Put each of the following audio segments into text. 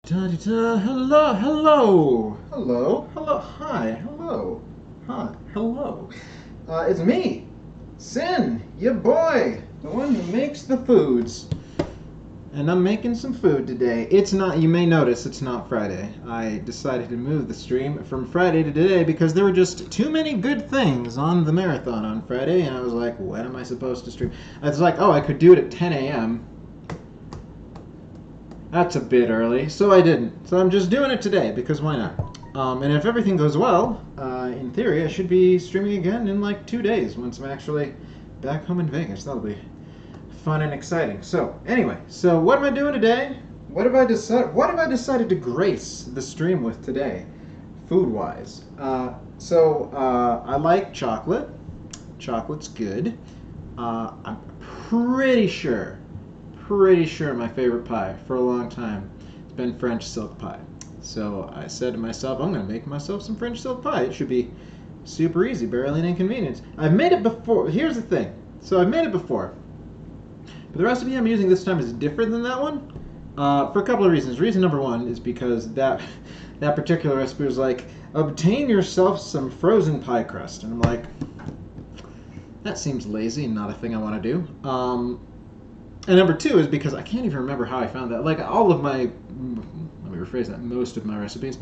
Da-da-da. Hello, hello, hello, hello, hi, hello, hi, hello. It's me, Sin, your boy, the one who makes the foods. And I'm making some food today. It's not, you may notice it's not Friday. I decided to move the stream from Friday to today because there were just too many good things on the marathon on Friday, and I was like, when am I supposed to stream? I was like, oh, I could do it at 10 a.m. That's a bit early, so I didn't. So I'm just doing it today, because why not? And if everything goes well, in theory, I should be streaming again in like 2 days, once I'm actually back home in Vegas. That'll be fun and exciting. So, anyway, so what am I doing today? What have I decided to grace the stream with today, food-wise? I like chocolate. Chocolate's good. I'm pretty sure my favorite pie for a long time has been French silk pie. So I said to myself, I'm going to make myself some French silk pie. It should be super easy, barely an inconvenience. I've made it before. Here's the thing. So I've made it before. But the recipe I'm using this time is different than that one for a couple of reasons. Reason number one is because that particular recipe was like, obtain yourself some frozen pie crust. And I'm like, that seems lazy and not a thing I want to do. And number two is because I can't even remember how I found that. Like, all of my, let me rephrase that, most of my recipes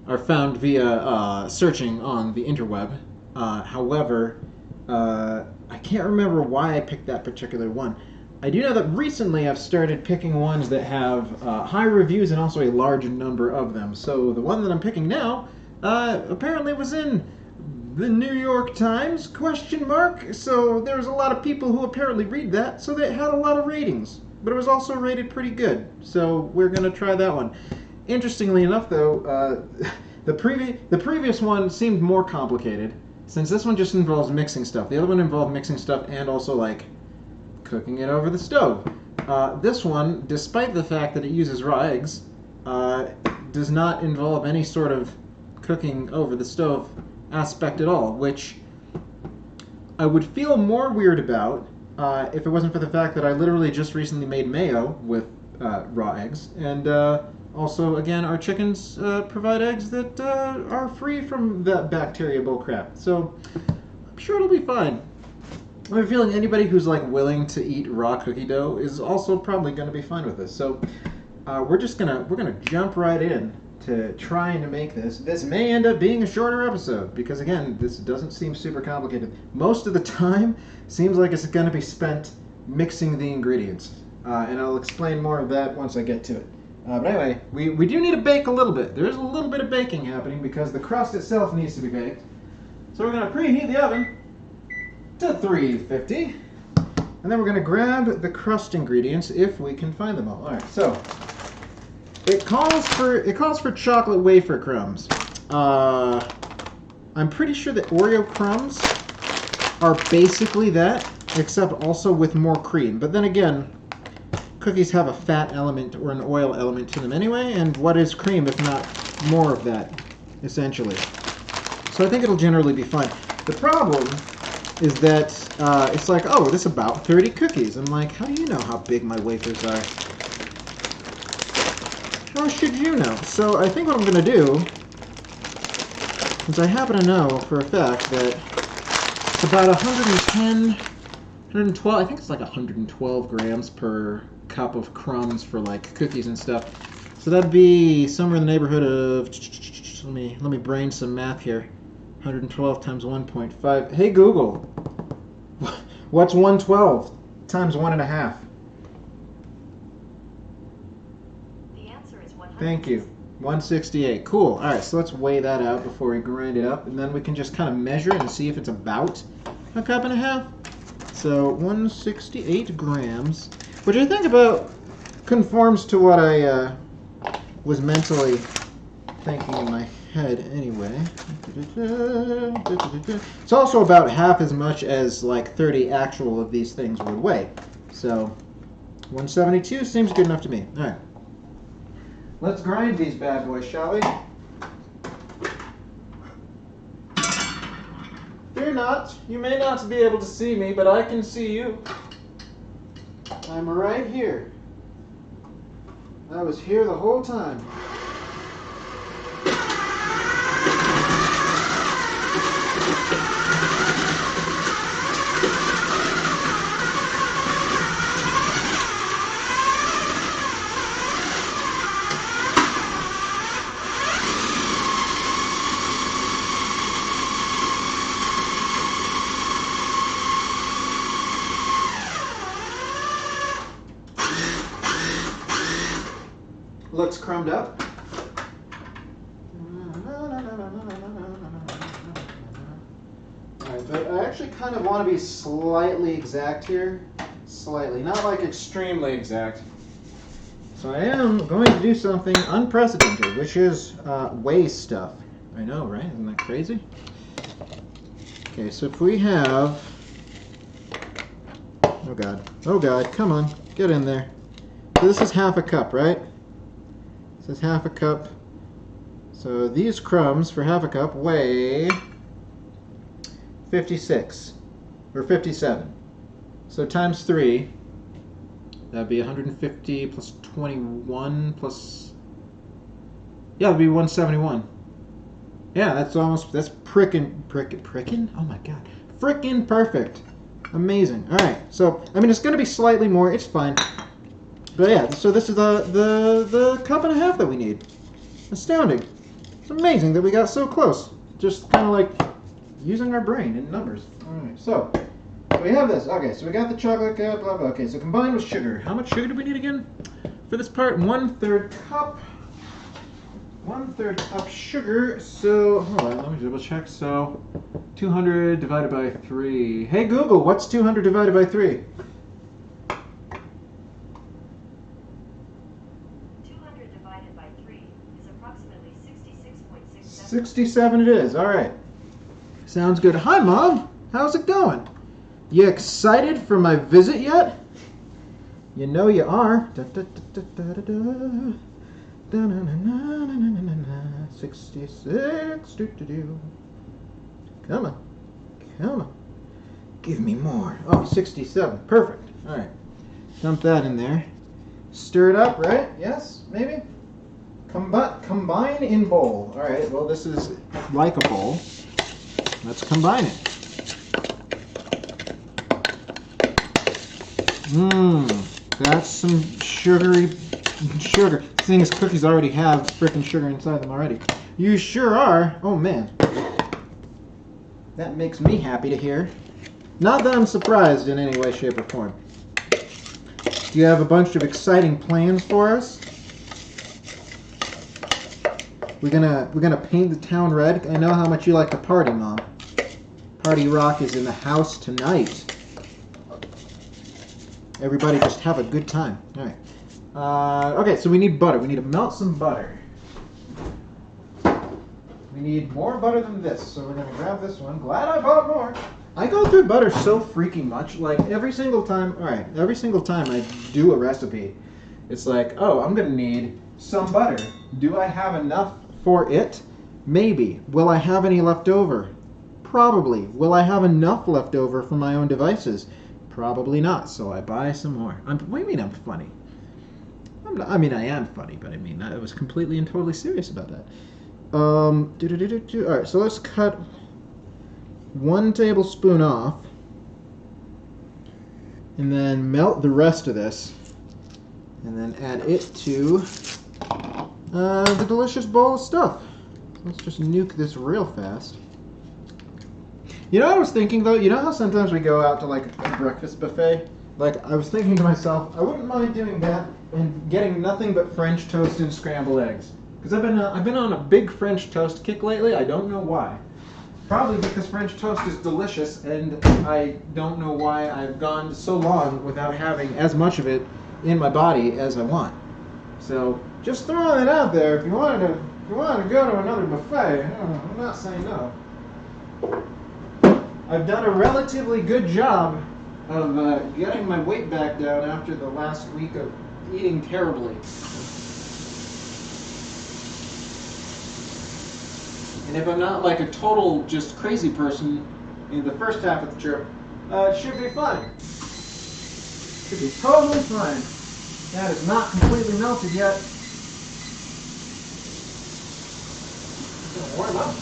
are found via searching on the interweb. However, I can't remember why I picked that particular one. I do know that recently I've started picking ones that have high reviews and also a large number of them. So the one that I'm picking now apparently was in the New York Times, ? So there's a lot of people who apparently read that, so they had a lot of ratings. But it was also rated pretty good, so we're going to try that one. Interestingly enough, though, the previous one seemed more complicated, since this one just involves mixing stuff. The other one involved mixing stuff and also, like, cooking it over the stove. This one, despite the fact that it uses raw eggs, does not involve any sort of cooking over the stove aspect at all, which I would feel more weird about if it wasn't for the fact that I literally just recently made mayo with raw eggs, and also, again, our chickens provide eggs that are free from that bacteria bullcrap, so I'm sure it'll be fine. I have a feeling anybody who's like willing to eat raw cookie dough is also probably going to be fine with this, so we're gonna jump right in to trying to make this. This may end up being a shorter episode because, again, this doesn't seem super complicated. Most of the time seems like it's going to be spent mixing the ingredients, and I'll explain more of that once I get to it. But anyway, we do need to bake a little bit. There is a little bit of baking happening because the crust itself needs to be baked. So we're going to preheat the oven to 350, and then we're going to grab the crust ingredients if we can find them all. All right, so It calls for chocolate wafer crumbs. I'm pretty sure that Oreo crumbs are basically that, except also with more cream. But then again, cookies have a fat element or an oil element to them anyway, and what is cream if not more of that, essentially? So I think it'll generally be fine. The problem is that it's like, oh, this is about 30 cookies. I'm like, how do you know how big my wafers are? Or should you know? So I think what I'm going to do, since I happen to know for a fact that it's about 110, 112, I think it's like 112 grams per cup of crumbs for like cookies and stuff. So that'd be somewhere in the neighborhood of, let me brain some math here. 112 times 1.5. Hey Google, what's 112 times 1.5? Thank you. 168. Cool. All right, so let's weigh that out before we grind it up, and then we can just kind of measure it and see if it's about a cup and a half. So 168 grams, which I think about conforms to what I was mentally thinking in my head anyway. It's also about half as much as like 30 actual of these things would weigh. So 172 seems good enough to me. All right. Let's grind these bad boys, shall we? Fear not. You may not be able to see me, but I can see you. I'm right here. I was here the whole time. crumbed up. Alright, but I actually kind of want to be slightly exact here. Slightly, not like extremely exact. So I am going to do something unprecedented, which is weigh stuff. I know, right? Isn't that crazy? Okay, so if we have... Oh God, come on, get in there. So this is half a cup, right? This is half a cup. So these crumbs for half a cup weigh 56 or 57. So times 3, that'd be 150 plus 21 plus, yeah, that'd be 171. Yeah, that's prickin', oh my God, frickin' perfect. Amazing. All right, so, I mean, it's gonna be slightly more, it's fine. But yeah, so this is the cup and a half that we need. Astounding. It's amazing that we got so close. Just kind of like using our brain in numbers. All right, so we have this. Okay, so we got the chocolate cup, blah, blah. Okay, so combined with sugar. How much sugar do we need again? For this part, 1/3 cup. 1/3 cup sugar. So, hold on, let me double check. So, 200 divided by 3. Hey Google, what's 200 divided by 3? 200 divided by 3 is approximately 66.67. 67 it is. All right. Sounds good. Hi, Mom. How's it going? You excited for my visit yet? You know you are. 66. Come on. Come on. Give me more. Oh, 67. Perfect. All right. Dump that in there. Stir it up, right? Yes? Maybe? Combine in bowl. All right. Well, this is like a bowl. Let's combine it. That's some sugary sugar. The thing is, cookies already have frickin' sugar inside them already. You sure are. Oh man, that makes me happy to hear. Not that I'm surprised in any way, shape, or form. Do you have a bunch of exciting plans for us? We're gonna paint the town red. I know how much you like to party, Mom. Party rock is in the house tonight. Everybody just have a good time. All right. Okay, so we need butter. We need to melt some butter. We need more butter than this, so we're gonna grab this one. Glad I bought more. I go through butter so freaking much. Like every single time. All right, every single time I do a recipe, it's like, oh, I'm gonna need some butter. Do I have enough for it? Maybe. Will I have any left over? Probably. Will I have enough left over for my own devices? Probably not. So I buy some more. What do you mean I'm funny? I mean, I am funny, but I mean, I was completely and totally serious about that. All right, so let's cut 1 tablespoon off, and then melt the rest of this, and then add it to the delicious bowl of stuff. Let's just nuke this real fast. You know what I was thinking, though? You know how sometimes we go out to, like, a breakfast buffet? Like, I was thinking to myself, I wouldn't mind doing that and getting nothing but French toast and scrambled eggs. Because I've been on a big French toast kick lately. I don't know why. Probably because French toast is delicious, and I don't know why I've gone so long without having as much of it in my body as I want. So, just throwing it out there. If you wanted to go to another buffet, I'm not saying no. I've done a relatively good job of getting my weight back down after the last week of eating terribly. And if I'm not like a total just crazy person in the first half of the trip, it should be fine. Should be totally fine. That is not completely melted yet. It's gonna warm up.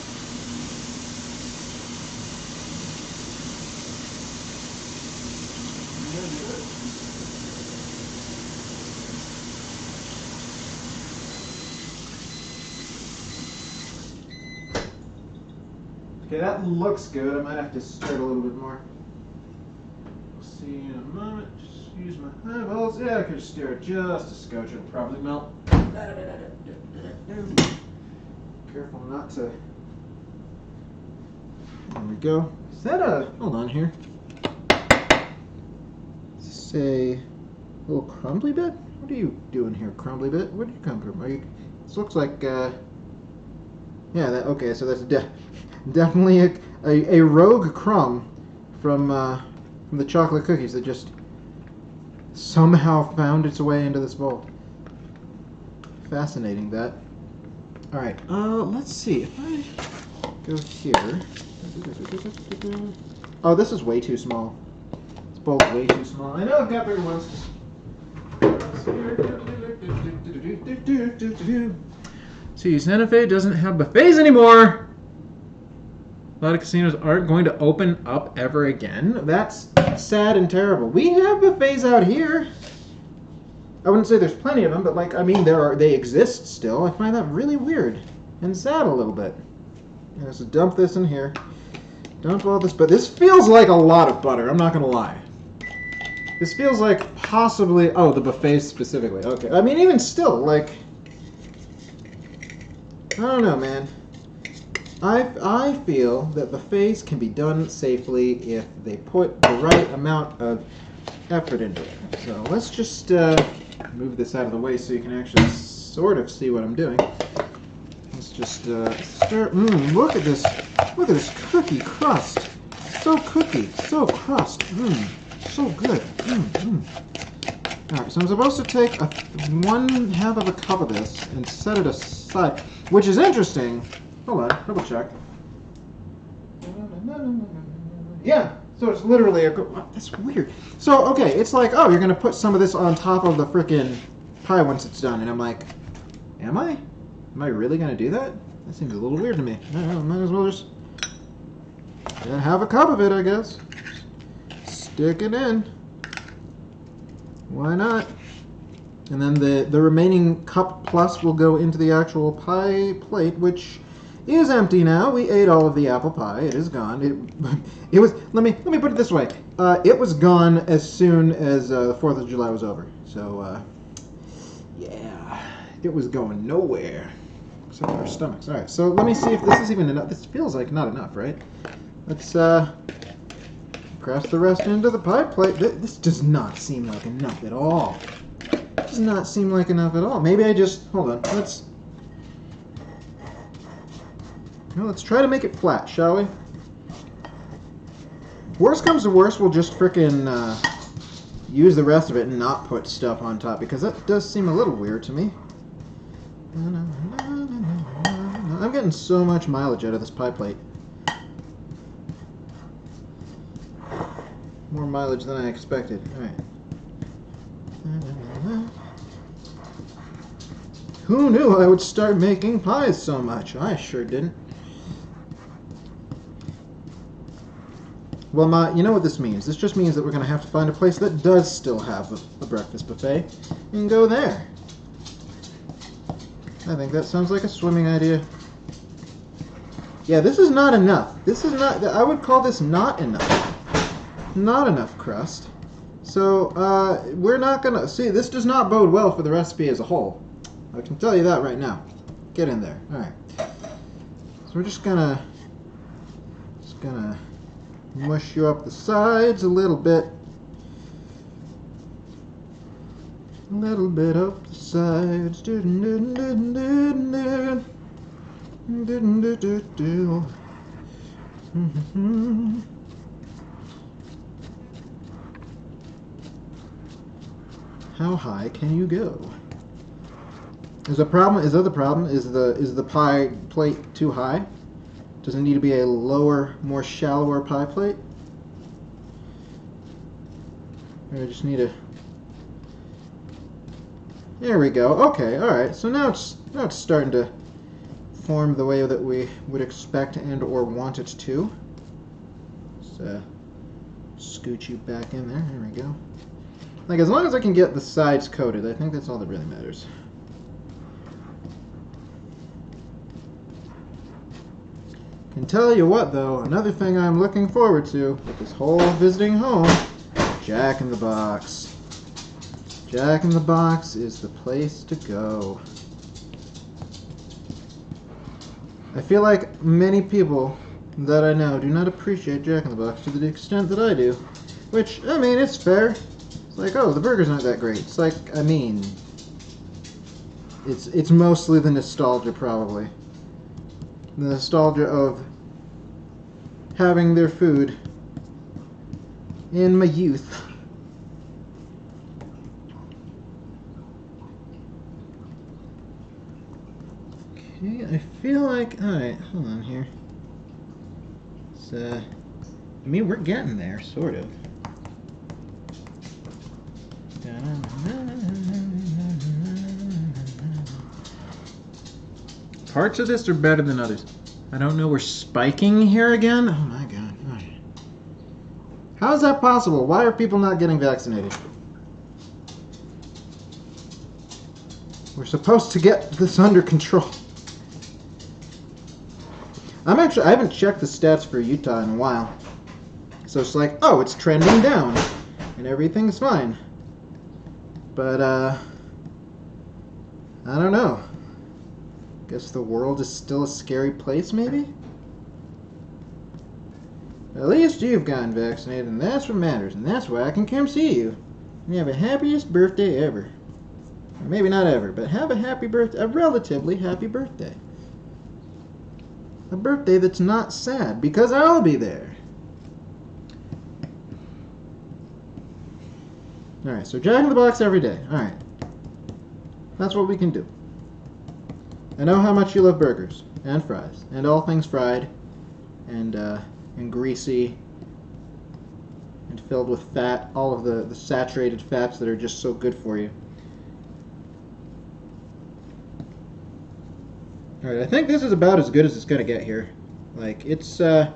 Okay, that looks good. I might have to stir it a little bit more. We'll see in a moment. Just use my eyeballs. Yeah, I could stir it just a scotch. It'll probably melt. Careful not to. There we go. Is that a? Hold on here. Is this a little crumbly bit? What are you doing here, crumbly bit? Where did you come from? Are you? This looks like. Yeah. That. Okay. So that's definitely a rogue crumb from the chocolate cookies that just somehow found its way into this bowl. Fascinating, that. Alright, let's see. If I go here. Oh, this is way too small. This bowl's way too small. I know I've got bigger ones. See, Santa Fe doesn't have buffets anymore! A lot of casinos aren't going to open up ever again. That's sad and terrible. We have buffets out here. I wouldn't say there's plenty of them, but like, I mean, they exist still. I find that really weird and sad a little bit. Yeah, so dump this in here. Dump all this, but this feels like a lot of butter. I'm not gonna lie. This feels like possibly. Oh, the buffets specifically. Okay. I mean, even still, like, I don't know, man. I feel that buffets can be done safely if they put the right amount of effort into it. So let's just move this out of the way so you can actually sort of see what I'm doing. Let's just start. Look at this! Look at this cookie crust. So cookie, so crust. So good. All right, so I'm supposed to take 1/2 of a cup of this and set it aside, which is interesting. Hold on, double check. Yeah, so it's literally that's weird. So, okay, it's like, oh, you're going to put some of this on top of the frickin' pie once it's done. And I'm like, am I? Am I really going to do that? That seems a little weird to me. I don't know, might as well just have a cup of it, I guess. Stick it in. Why not? And then the remaining cup plus will go into the actual pie plate, which is empty now. We ate all of the apple pie. It is gone. It was. Let me put it this way. It was gone as soon as the 4th of July was over. So yeah, it was going nowhere except for our stomachs. All right. So let me see if this is even enough. This feels like not enough, right? Let's press the rest into the pie plate. This does not seem like enough at all. It does not seem like enough at all. Maybe I just hold on. Let's try to make it flat, shall we? Worst comes to worst, we'll just frickin' use the rest of it and not put stuff on top, because that does seem a little weird to me. I'm getting so much mileage out of this pie plate. More mileage than I expected. Alright. Who knew I would start making pies so much? I sure didn't. Well, you know what this means. This just means that we're going to have to find a place that does still have a breakfast buffet and go there. I think that sounds like a swimming idea. Yeah, this is not enough. This is not, I would call this not enough. Not enough crust. So, we're not going to, see, this does not bode well for the recipe as a whole. I can tell you that right now. Get in there. Alright. So we're just gonna mush you up the sides a little bit. A little bit up the sides. How high can you go? Is the problem? Is that the problem? Is the pie plate too high? Does it need to be a lower, more shallower pie plate? Or I just need a. There we go. Okay, all right. So now it's starting to form the way that we would expect and or want it to. Let's scoot you back in there. There we go. Like, as long as I can get the sides coated, I think that's all that really matters. Can tell you what, though, another thing I'm looking forward to with this whole visiting home, Jack in the Box. Jack in the Box is the place to go. I feel like many people that I know do not appreciate Jack in the Box to the extent that I do. Which, I mean, it's fair. It's like, oh, the burger's not that great. It's like, I mean, it's mostly the nostalgia, probably. The nostalgia of having their food in my youth. Okay, I feel like, alright, hold on here. It's, I mean, we're getting there, sort of. Parts of this are better than others. I don't know, we're spiking here again? Oh my god. Alright. How is that possible? Why are people not getting vaccinated? We're supposed to get this under control. I haven't checked the stats for Utah in a while. So it's like, oh, it's trending down. And everything's fine. But, I don't know. Guess the world is still a scary place, maybe? At least you've gotten vaccinated, and that's what matters, and that's why I can come see you. And you have a happiest birthday ever. Or maybe not ever, but have a happy birthday, a relatively happy birthday. A birthday that's not sad, because I'll be there. Alright, so Jack in the Box every day. Alright. That's what we can do. I know how much you love burgers, and fries, and all things fried, and greasy, and filled with fat, all of the saturated fats that are just so good for you. Alright, I think this is about as good as it's gonna get here. Like, it's a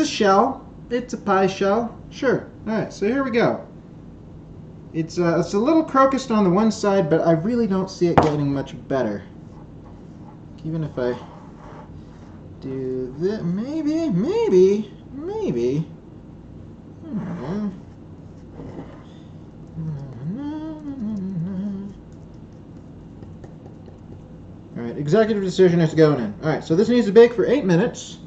shell. It's a pie shell. Sure. Alright, so here we go. It's a little crocused on the one side, but I really don't see it getting much better. Even if I do this, maybe. Alright, executive decision is going in. Alright, so this needs to bake for 8 minutes.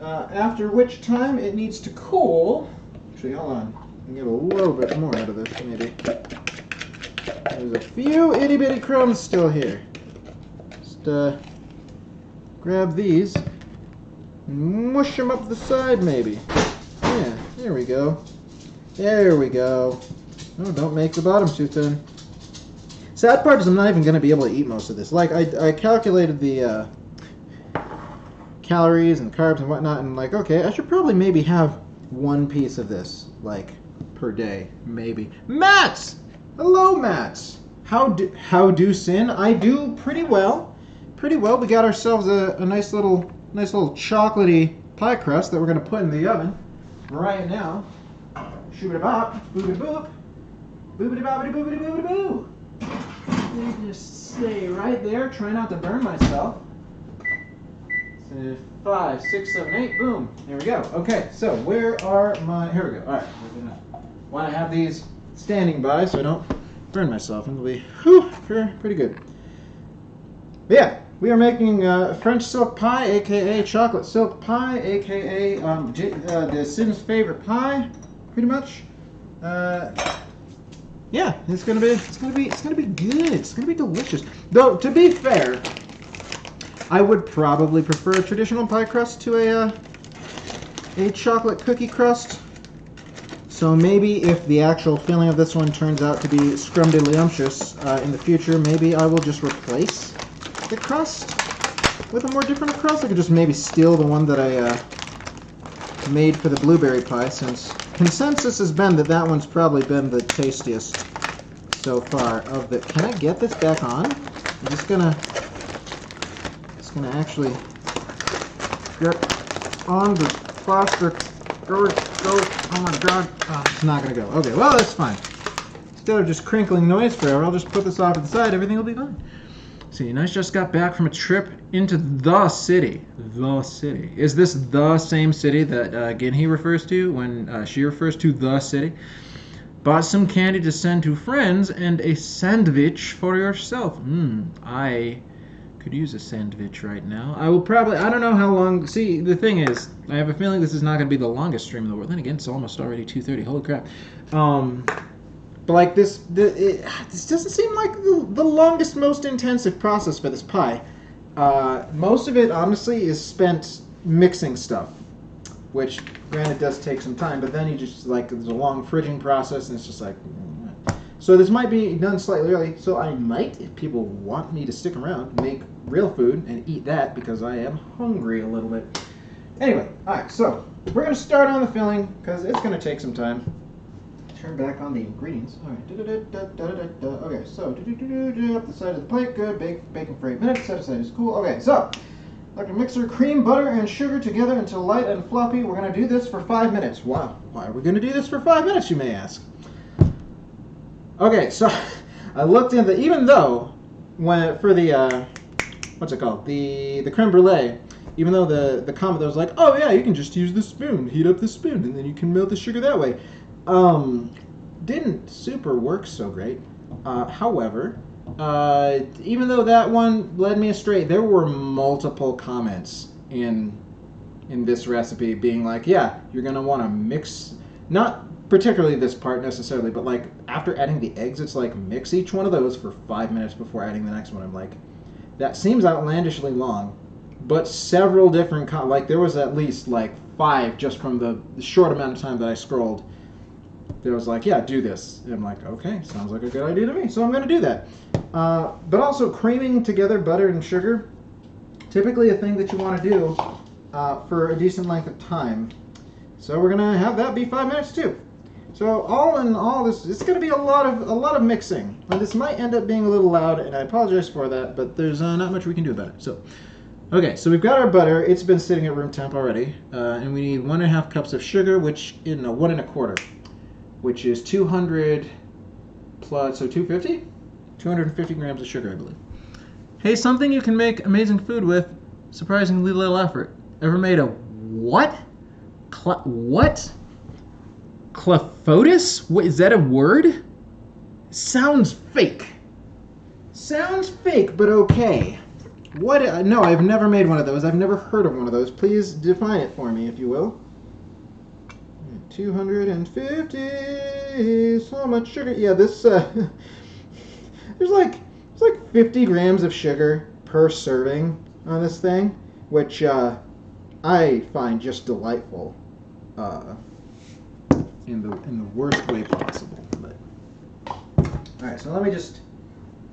After which time it needs to cool. Actually, hold on. I can get a little bit more out of this, maybe. There's a few itty bitty crumbs still here. Just grab these and mush them up the side, maybe. Yeah, there we go. There we go. Oh, don't make the bottom too thin. Sad part is I'm not even going to be able to eat most of this. Like, I calculated the calories and carbs and whatnot, and like, okay, I should probably maybe have one piece of this, like, per day, maybe. Mats! Hello, Mats! How do sin? I do pretty well. Pretty well. We got ourselves a nice little chocolatey pie crust that we're going to put in the oven right now. Shoobity-bop, boobity-boop, boobity-boppity-boobity-boobity-boo. Just stay right there. Try not to burn myself. 5, 6, 7, 8. Boom. There we go. Okay, so where are my... Here we go. All right. We're going to want to have these standing by so I don't burn myself. And it'll be pretty good. But yeah, we are making French silk pie, a.k.a. chocolate silk pie, a.k.a. The Sin's favorite pie, pretty much. Yeah, it's gonna be good. It's gonna be delicious. Though, to be fair, I would probably prefer a traditional pie crust to a chocolate cookie crust. So maybe if the actual filling of this one turns out to be scrumdiddlyumptious in the future, maybe I will just replace the crust with a more different crust. I could just maybe steal the one that I made for the blueberry pie, since consensus has been that one's probably been the tastiest so far of the... Can I get this back on? I'm just gonna actually get on the plastic. Go. Oh my god. Oh, it's not gonna go. Okay, well, that's fine. Instead of just crinkling noise forever, I'll just put this off to the side. Everything will be fine. See, Nice just got back from a trip into the city. The city. Is this the same city that Ginhee refers to when she refers to the city? Bought some candy to send to friends and a sandwich for yourself. I Could use a sandwich right now. I will probably, I don't know how long. See, the thing is, I have a feeling this is not going to be the longest stream in the world. Then again, it's almost already 2:30. Holy crap. But like this doesn't seem like the longest, most intensive process for this pie. Most of it, honestly, is spent mixing stuff, which, granted, does take some time. But then you just like there's a long fridging process, and it's just like. So this might be done slightly early. So I might, if people want me to stick around, make real food and eat that because I am hungry a little bit. Anyway, all right. So we're gonna start on the filling because it's gonna take some time. Turn back on the ingredients. All right. Okay, so up the side of the plate. Good. Bacon for 8 minutes. Set aside is cool. Okay, so like a mixer, cream, butter, and sugar together until light and fluffy. We're gonna do this for 5 minutes. Wow. Why are we gonna do this for 5 minutes? You may ask. Okay, so I looked into even though when for the what's it called the creme brulee. Even though the comment that was like, oh yeah, you can just use the spoon, heat up the spoon, and then you can melt the sugar that way. Didn't super work so great. However, even though that one led me astray, there were multiple comments in this recipe being like, yeah, you're gonna want to mix, not particularly this part necessarily, but like after adding the eggs, it's like mix each one of those for 5 minutes before adding the next one. I'm like, that seems outlandishly long, but several different like there was at least like 5 just from the short amount of time that I scrolled. There was like, yeah, do this. And I'm like, okay, sounds like a good idea to me, so I'm going to do that. But also creaming together butter and sugar, typically a thing that you want to do for a decent length of time. So we're going to have that be 5 minutes too. So all in all, it's going to be a lot of mixing. And this might end up being a little loud, and I apologize for that, but there's not much we can do about it. So, okay, so we've got our butter. It's been sitting at room temp already, and we need 1.5 cups of sugar, which 1 1/4, which is 200 plus, so 250? 250 grams of sugar, I believe. Hey, something you can make amazing food with, surprisingly little effort. Ever made a what? What? Clephotis? What, is that a word? Sounds fake. Sounds fake, but okay. What? No, I've never made one of those. I've never heard of one of those. Please define it for me, if you will. 250. So much sugar. Yeah, this. There's like 50 grams of sugar per serving on this thing, which I find just delightful. In the worst way possible. But all right, so let me just.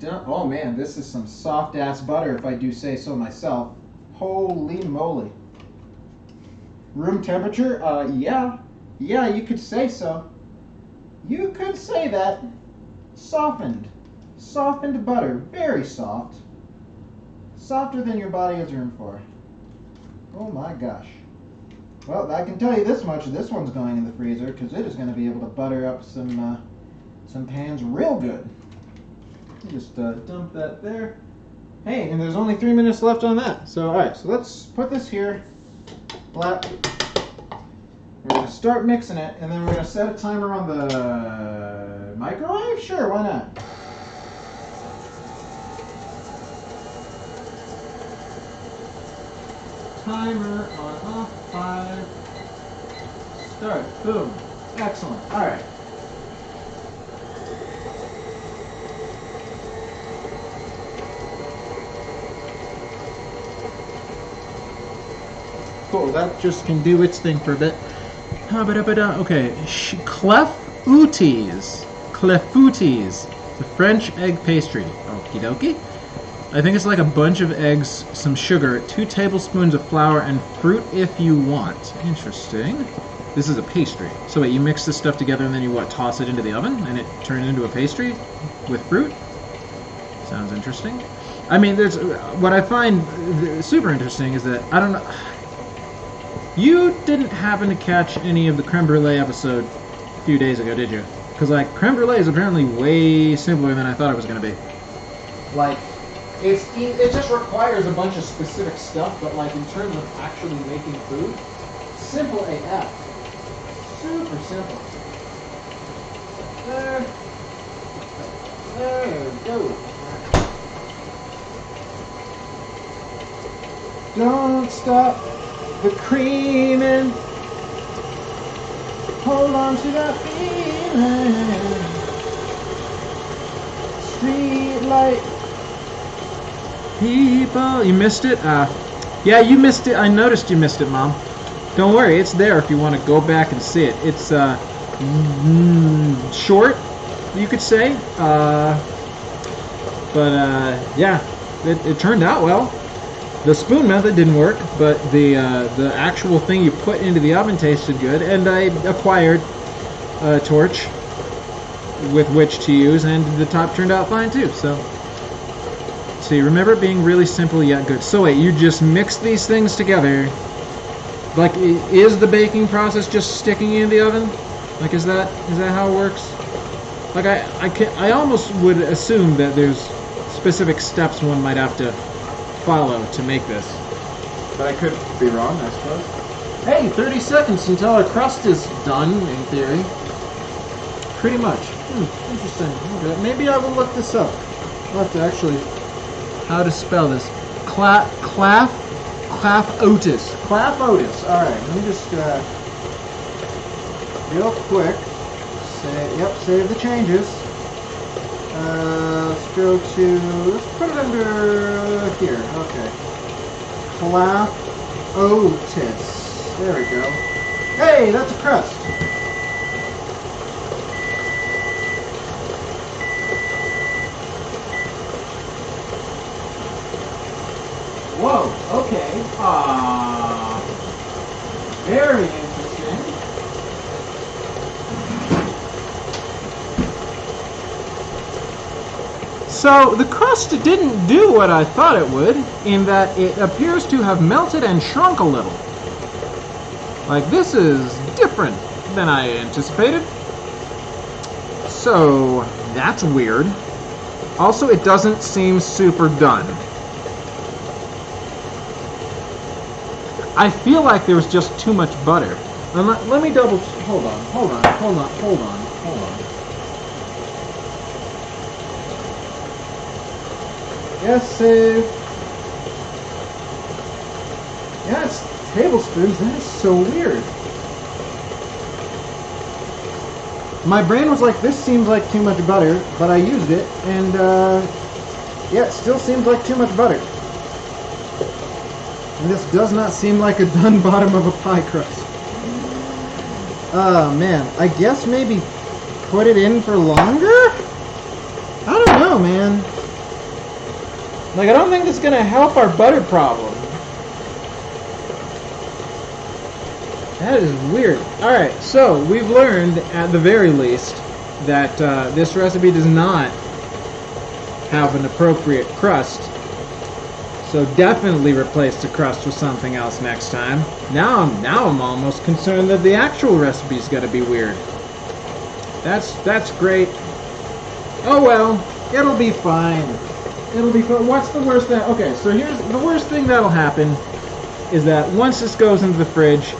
Oh man, this is some soft ass butter, if I do say so myself. Holy moly! Room temperature? Yeah, you could say so. You could say that. Softened butter, very soft. Softer than your body has room for. Oh my gosh. Well, I can tell you this much, this one's going in the freezer because it is going to be able to butter up some pans real good. Just dump that there. Hey, and there's only 3 minutes left on that. So, alright, so let's put this here. Flat. We're going to start mixing it, and then we're going to set a timer on the microwave? Sure, why not? Timer on off 5. Start. Boom. Excellent. All right. Cool. That just can do its thing for a bit. Okay. Clefoutis. Clefoutis. The French egg pastry. Okie dokie. I think it's like a bunch of eggs, some sugar, 2 tablespoons of flour, and fruit if you want. Interesting. This is a pastry. So wait, you mix this stuff together and then you toss it into the oven and it turns into a pastry with fruit? Sounds interesting. I mean, there's what I find super interesting is that, I don't know, you didn't happen to catch any of the creme brulee episode a few days ago, did you? Because like, creme brulee is apparently way simpler than I thought it was going to be. Like, it just requires a bunch of specific stuff, but like in terms of actually making food, simple AF. Super simple. There we go. Don't stop the creaming. Hold on to that feeling. Street light. People, you missed it? Yeah, you missed it. I noticed you missed it, Mom. Don't worry, it's there if you want to go back and see it. It's short, you could say. Yeah, it turned out well. The spoon method didn't work, but the actual thing you put into the oven tasted good, and I acquired a torch with which to use, and the top turned out fine too. So you remember it being really simple yet good. So wait, you just mix these things together. Like, is the baking process just sticking in the oven? Like, is that how it works? Like, I almost would assume that there's specific steps one might have to follow to make this. But I could be wrong, I suppose. Hey, 30 seconds until our crust is done, in theory. Pretty much. Interesting. Okay. Maybe I will look this up. I'll have to actually... How to spell this? Clafoutis. Clafoutis. Alright, let me just, real quick, save the changes. Let's go to, let's put it under here, okay. Clafoutis. There we go. Hey, that's a crust. Whoa, okay. Very interesting. So the crust didn't do what I thought it would, in that it appears to have melted and shrunk a little. Like, this is different than I anticipated. So that's weird. Also, it doesn't seem super done. I feel like there was just too much butter. Let me double... Hold on. Yes, save. Yeah, it's tablespoons. That is so weird. My brain was like, this seems like too much butter, but I used it, and yeah, it still seems like too much butter. And this does not seem like a done bottom of a pie crust. Oh man, I guess maybe put it in for longer? I don't know, man. Like, I don't think it's gonna help our butter problem. That is weird. Alright, so we've learned, at the very least, that this recipe does not have an appropriate crust. So definitely replace the crust with something else next time. Now I'm almost concerned that the actual recipe's gotta be weird. That's great. Oh well, it'll be fine. It'll be fun. What's the worst thing? Okay, so here's the worst thing that'll happen is that once this goes into the fridge,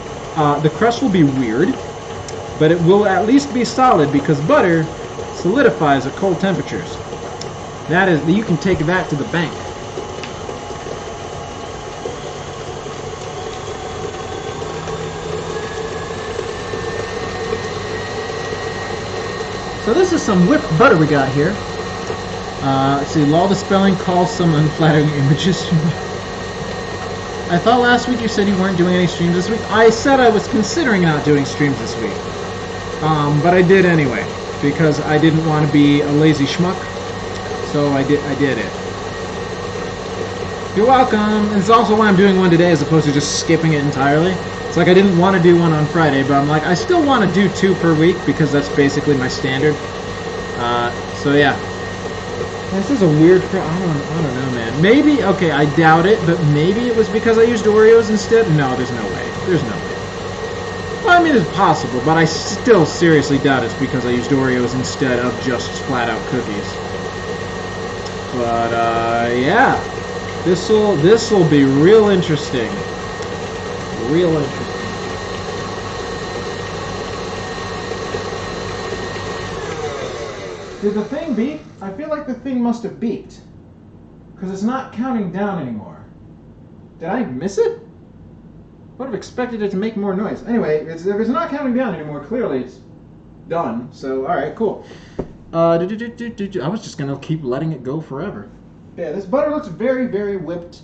the crust will be weird, but it will at least be solid because butter solidifies at cold temperatures. That is, you can take that to the bank. So this is some whipped butter we got here. Let's see, law the spelling calls some unflattering images. I thought last week you said you weren't doing any streams this week. I said I was considering not doing streams this week. But I did anyway, because I didn't want to be a lazy schmuck. So I did it. You're welcome. It's also why I'm doing one today as opposed to just skipping it entirely. It's like I didn't want to do one on Friday, but I'm like, I still want to do 2 per week because that's basically my standard. So yeah. This is a weird... I don't know, man. Maybe... Okay, I doubt it, but maybe it was because I used Oreos instead? No, there's no way. There's no way. Well, I mean, it's possible, but I still seriously doubt it's because I used Oreos instead of just flat-out cookies. But, yeah. This'll be real interesting. Real interesting. Did the thing beep? I feel like the thing must have beeped. Because it's not counting down anymore. Did I miss it? Would have expected it to make more noise. Anyway, if it's not counting down anymore, clearly it's done. So, alright, cool. I was just gonna keep letting it go forever. Yeah, this butter looks very, very whipped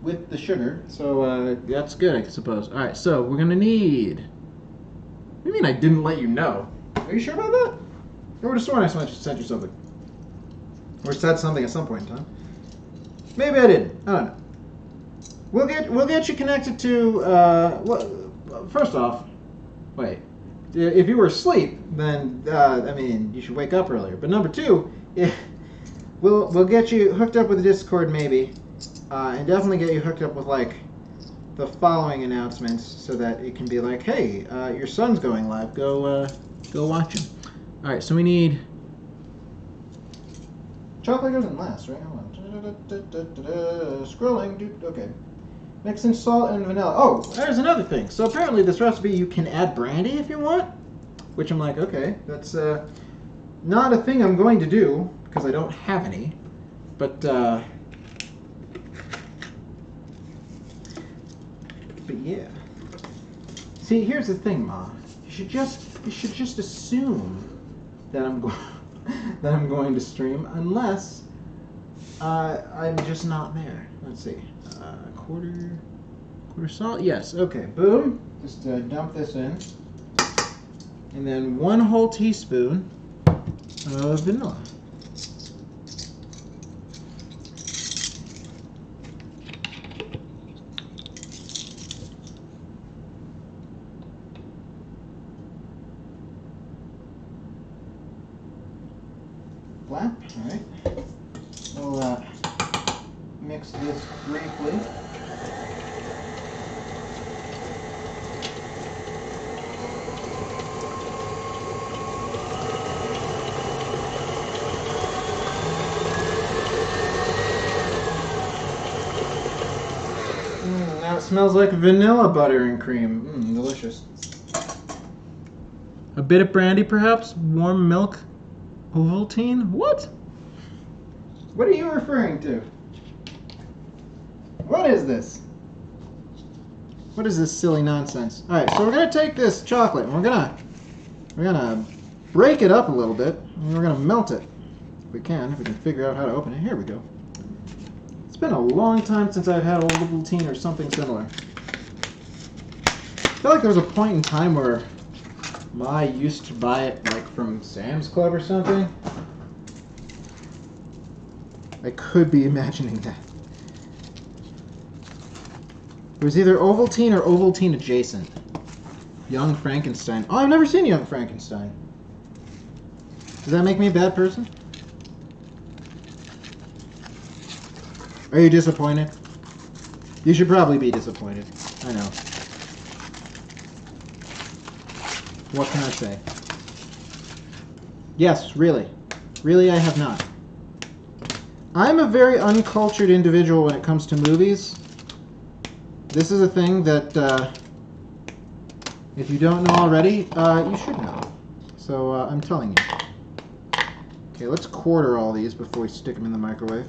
with the sugar. So, that's good, I suppose. Alright, so we're gonna need... What do you mean I didn't let you know? Are you sure about that? I would have sworn I sent you something. Or said something at some point in time. Maybe I didn't. I don't know. We'll get you connected to. Well, first off, wait. If you were asleep, then I mean you should wake up earlier. But number two, we'll get you hooked up with the Discord maybe, and definitely get you hooked up with like the following announcements so that it can be like, hey, your son's going live. Go watch him. All right, so we need. Chocolate doesn't last, right? Hold on. Scrolling, dude. Okay. Mix in salt and vanilla. Oh, there's another thing. So apparently this recipe you can add brandy if you want, which I'm like, okay, that's not a thing I'm going to do because I don't have any. But yeah. See, here's the thing, Ma. You should just assume that I'm going to stream unless I'm just not there. Let's see. Quarter salt. Yes. Okay. Boom. Just dump this in, and then 1 whole teaspoon of vanilla. Flap. All right. We'll mix this briefly. Now it smells like vanilla butter and cream. Delicious. A bit of brandy, perhaps? Warm milk? Ovaltine? What? What are you referring to? What is this? What is this silly nonsense? All right, so we're gonna take this chocolate and we're gonna break it up a little bit and we're gonna melt it. If we can figure out how to open it. Here we go. It's been a long time since I've had Ovaltine or something similar. I feel like there was a point in time where I used to buy it like from Sam's Club or something. I could be imagining that. It was either Ovaltine or Ovaltine adjacent. Young Frankenstein. Oh, I've never seen Young Frankenstein. Does that make me a bad person? Are you disappointed? You should probably be disappointed. I know. What can I say? Yes, really. Really, I have not. I'm a very uncultured individual when it comes to movies. This is a thing that, if you don't know already, you should know. So, I'm telling you. Okay, let's quarter all these before we stick them in the microwave.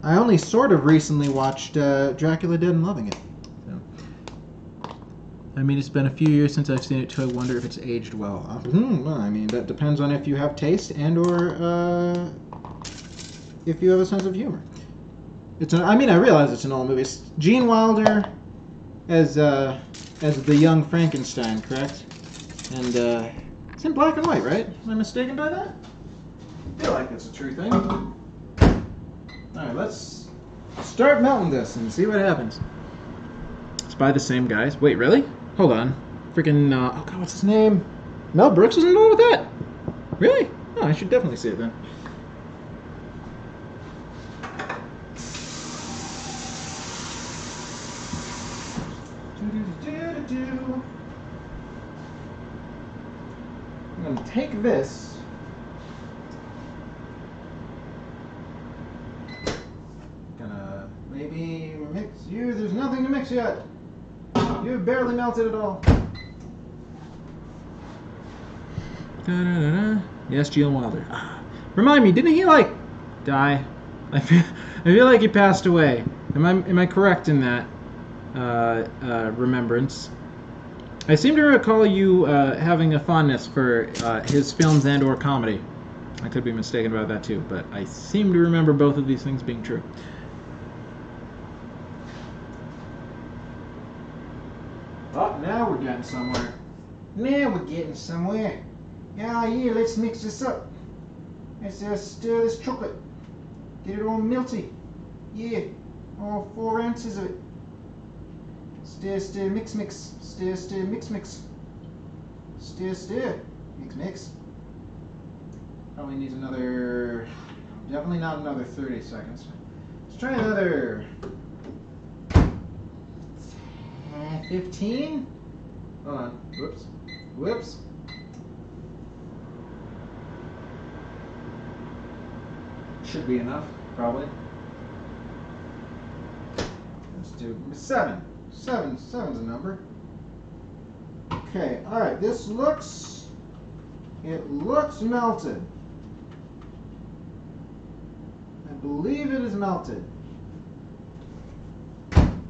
I only sort of recently watched Dracula Dead and loving it. So. I mean, it's been a few years since I've seen it, too. I wonder if it's aged well. Well, I mean, that depends on if you have taste and or if you have a sense of humor. I mean, I realize it's an old movie. It's Gene Wilder as the young Frankenstein, correct? And it's in black and white, right? Am I mistaken by that? I feel like it's a true thing. Alright, let's start melting this and see what happens. It's by the same guys. Wait, really? Hold on. Freaking, oh god, what's his name? Mel Brooks was involved with that? Really? Oh, I should definitely see it then. I'm going to take this. Gonna maybe mix you. There's nothing to mix yet. You barely melted at all. Da-da-da-da. Yes, Gene Wilder. Remind me, didn't he like die? I feel like he passed away. Am I correct in that remembrance? I seem to recall you having a fondness for his films and/or comedy. I could be mistaken about that too, but I seem to remember both of these things being true. Oh, now we're getting somewhere. Now we're getting somewhere. Yeah, let's mix this up. Let's stir this chocolate. Get it all melty. Yeah, all 4 ounces of it. Stir, stir, mix, mix. Stir, stir, mix, mix. Stir, stir. Mix, mix. Probably needs another... Definitely not another 30 seconds. Let's try another... 15? Hold on. Whoops. Whoops. Should be enough, probably. Let's do 7. 7's a number. Okay, alright, this looks... It looks melted. I believe it is melted.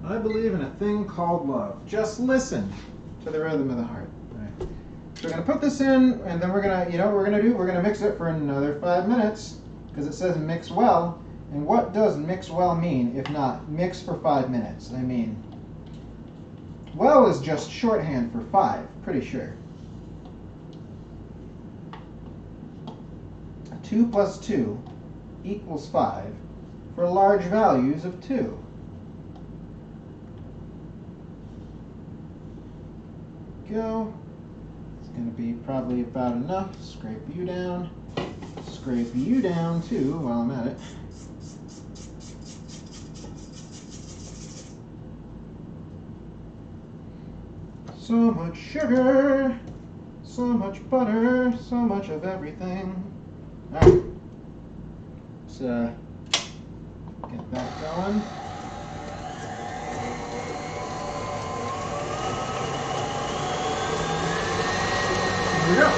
I believe in a thing called love. Just listen to the rhythm of the heart. Right. So we're going to put this in, and then we're going to, you know what we're going to do? We're going to mix it for another 5 minutes, because it says mix well. And what does mix well mean, if not mix for 5 minutes? I mean, well is just shorthand for 5, pretty sure. 2 plus 2 equals 5 for large values of 2. Go. It's going to be probably about enough. Scrape you down. Scrape you down too while I'm at it. So much sugar, so much butter, so much of everything. Alright. Let's get that going. Here we go.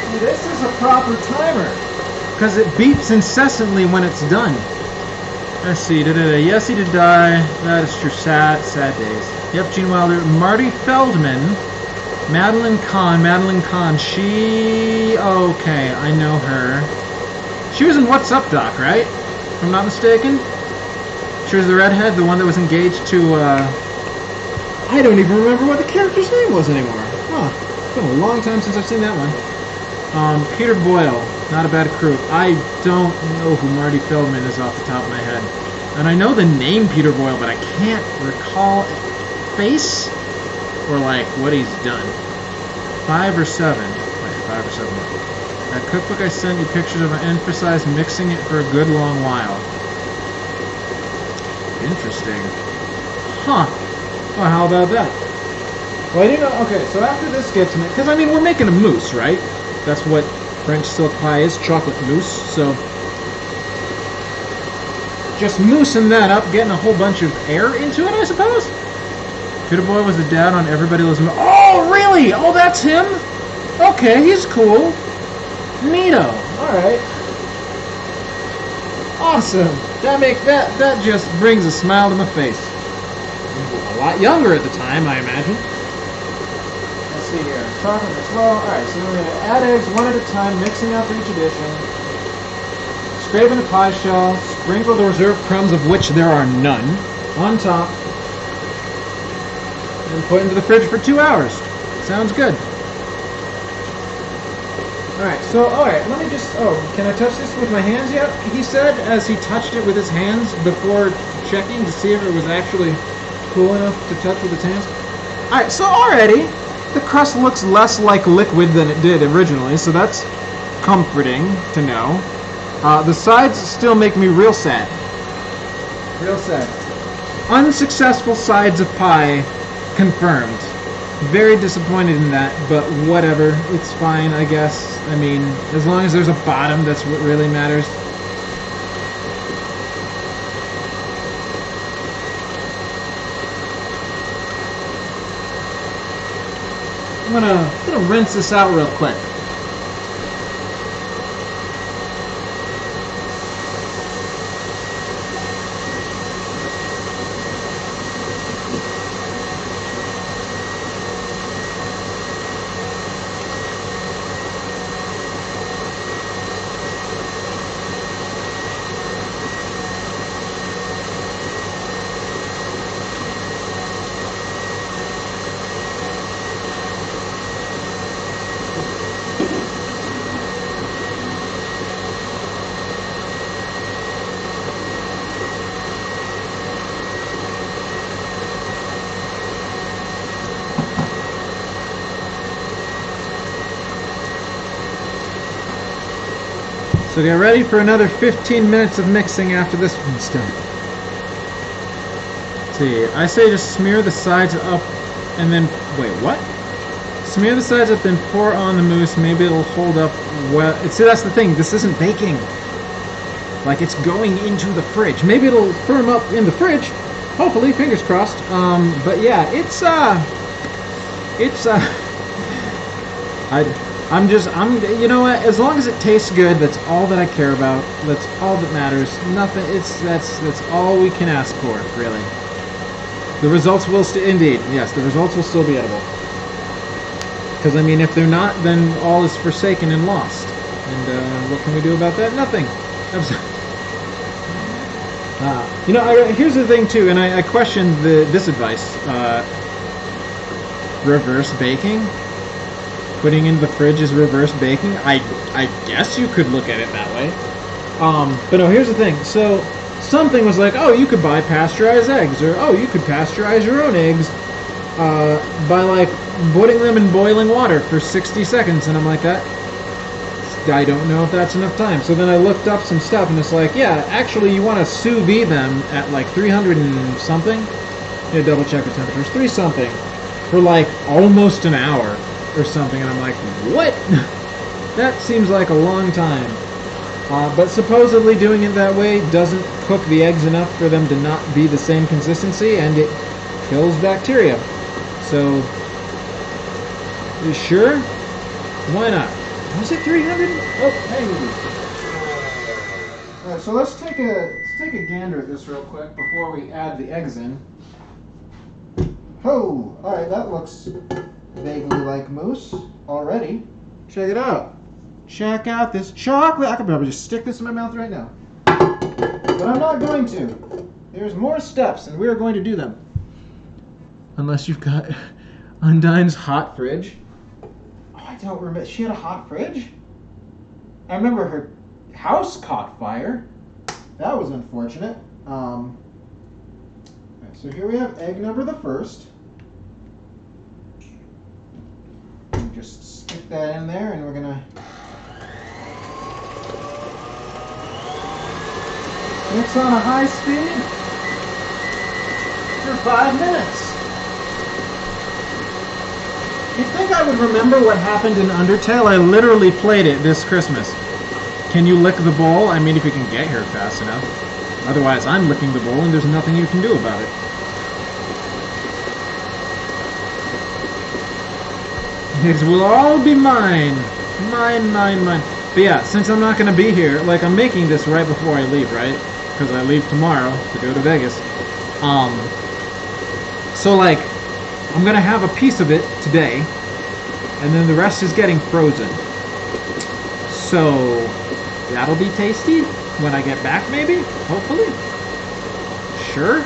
See, this is a proper timer because it beeps incessantly when it's done. Let's see. Yes, he did die. That is true. Sad days. Yep, Gene Wilder. Marty Feldman. Madeline Kahn. She... Okay, I know her. She was in What's Up, Doc, right? If I'm not mistaken. She was the redhead, the one that was engaged to, I don't even remember what the character's name was anymore. Huh. It's been a long time since I've seen that one. Peter Boyle. Not a bad crew. I don't know who Marty Feldman is off the top of my head. And I know the name Peter Boyle, but I can't recall face or like what he's done. 5 or 7. Wait, 5 or 7. That cookbook I sent you pictures of, I emphasized mixing it for a good long while. Interesting. Huh. Well, how about that? Well, I didn't know. Okay, so after this gets me, because I mean, we're making a mousse, right? That's what French silk pie is, chocolate mousse. So just moosing that up, getting a whole bunch of air into it, I suppose. Peter Boyle was the dad on Everybody Loves Raymond. Oh, really? Oh, that's him? Okay, he's cool. Neato. All right. Awesome. That just brings a smile to my face. A lot younger at the time, I imagine. Let's see here. Chocolate as well. All right. So we're going to add eggs one at a time, mixing up each addition. Scrape in a pie shell. Sprinkle the reserved crumbs, of which there are none, on top. And put into the fridge for 2 hours. Sounds good. Alright, let me just, can I touch this with my hands yet? He said as he touched it with his hands before checking to see if it was actually cool enough to touch with his hands. Alright, so already, the crust looks less like liquid than it did originally, so that's comforting to know. The sides still make me real sad. Real sad. Unsuccessful sides of pie confirmed. Very disappointed in that, but whatever. It's fine, I guess. I mean, as long as there's a bottom, that's what really matters. I'm gonna rinse this out real quick. So get ready for another 15 minutes of mixing after this one's done. Let's see, I say just smear the sides up and then, wait, what? Smear the sides up, then pour on the mousse. Maybe it'll hold up well. See, that's the thing. This isn't baking. Like, it's going into the fridge. Maybe it'll firm up in the fridge. Hopefully, fingers crossed. But yeah, you know what? As long as it tastes good, that's all that I care about. That's all that matters. Nothing. That's all we can ask for, really. The results will indeed, yes, the results will still be edible. Because I mean, if they're not, then all is forsaken and lost. And what can we do about that? Nothing. You know, here's the thing too, and I questioned this advice. Reverse baking. Putting in the fridge is reverse baking. I guess you could look at it that way. But no, here's the thing. So something was like, oh, you could buy pasteurized eggs, or oh, you could pasteurize your own eggs by like putting them in boiling water for 60 seconds. And I'm like, I don't know if that's enough time. So then I looked up some stuff, and it's like, yeah, actually you want to sous vide them at like 300 and something. Yeah, double check the temperatures. 3 something for like almost an hour or something, and I'm like, what? That seems like a long time. But supposedly doing it that way doesn't cook the eggs enough for them to not be the same consistency, and it kills bacteria. So, sure, why not? Was it 300? Oh, hey. All right, so let's take a gander at this real quick before we add the eggs in. Oh, all right, that looks vaguely like mousse already. Check it out. Check out this chocolate. I could probably just stick this in my mouth right now. But I'm not going to. There's more steps, and we're going to do them. Unless you've got Undine's hot fridge. Oh, I don't remember. She had a hot fridge? I remember her house caught fire. That was unfortunate. Right, so here we have egg number the first. Just stick that in there, and we're gonna mix on a high speed for 5 minutes. You'd think I would remember what happened in Undertale. I literally played it this Christmas. Can you lick the bowl? I mean, if you can get here fast enough. Otherwise, I'm licking the bowl, and there's nothing you can do about it. It will all be mine. Mine, mine, mine. But yeah, since I'm not going to be here, like, I'm making this right before I leave, right? Because I leave tomorrow to go to Vegas. So, like, I'm going to have a piece of it today, and then the rest is getting frozen. So, that'll be tasty when I get back, maybe? Hopefully? Sure?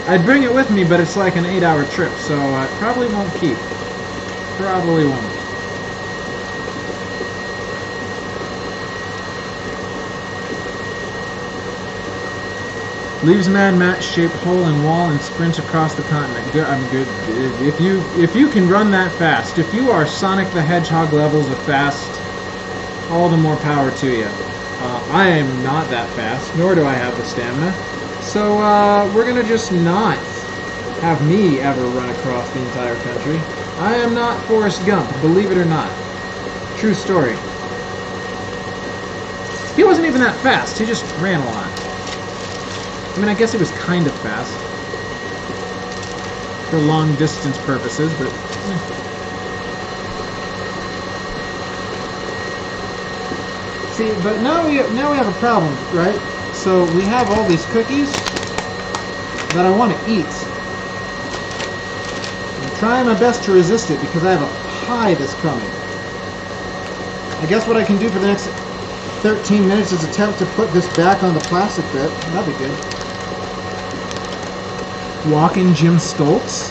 I'd bring it with me, but it's like an 8-hour trip, so I probably won't keep. Probably won't. Leaves Mad Matt shaped hole in wall and sprints across the continent. Good, I'm good. If you can run that fast, if you are Sonic the Hedgehog levels of fast, all the more power to you. I am not that fast, nor do I have the stamina. So we're gonna just not have me ever run across the entire country. I am not Forrest Gump, believe it or not. True story. He wasn't even that fast, he just ran a lot. I mean, I guess he was kind of fast. for long distance purposes, but see, but now we have a problem, right? So we have all these cookies that I want to eat. I'm trying my best to resist it because I have a pie that's coming. I guess what I can do for the next 13 minutes is attempt to put this back on the plastic bit. That'd be good. Walking Jim Stoltz.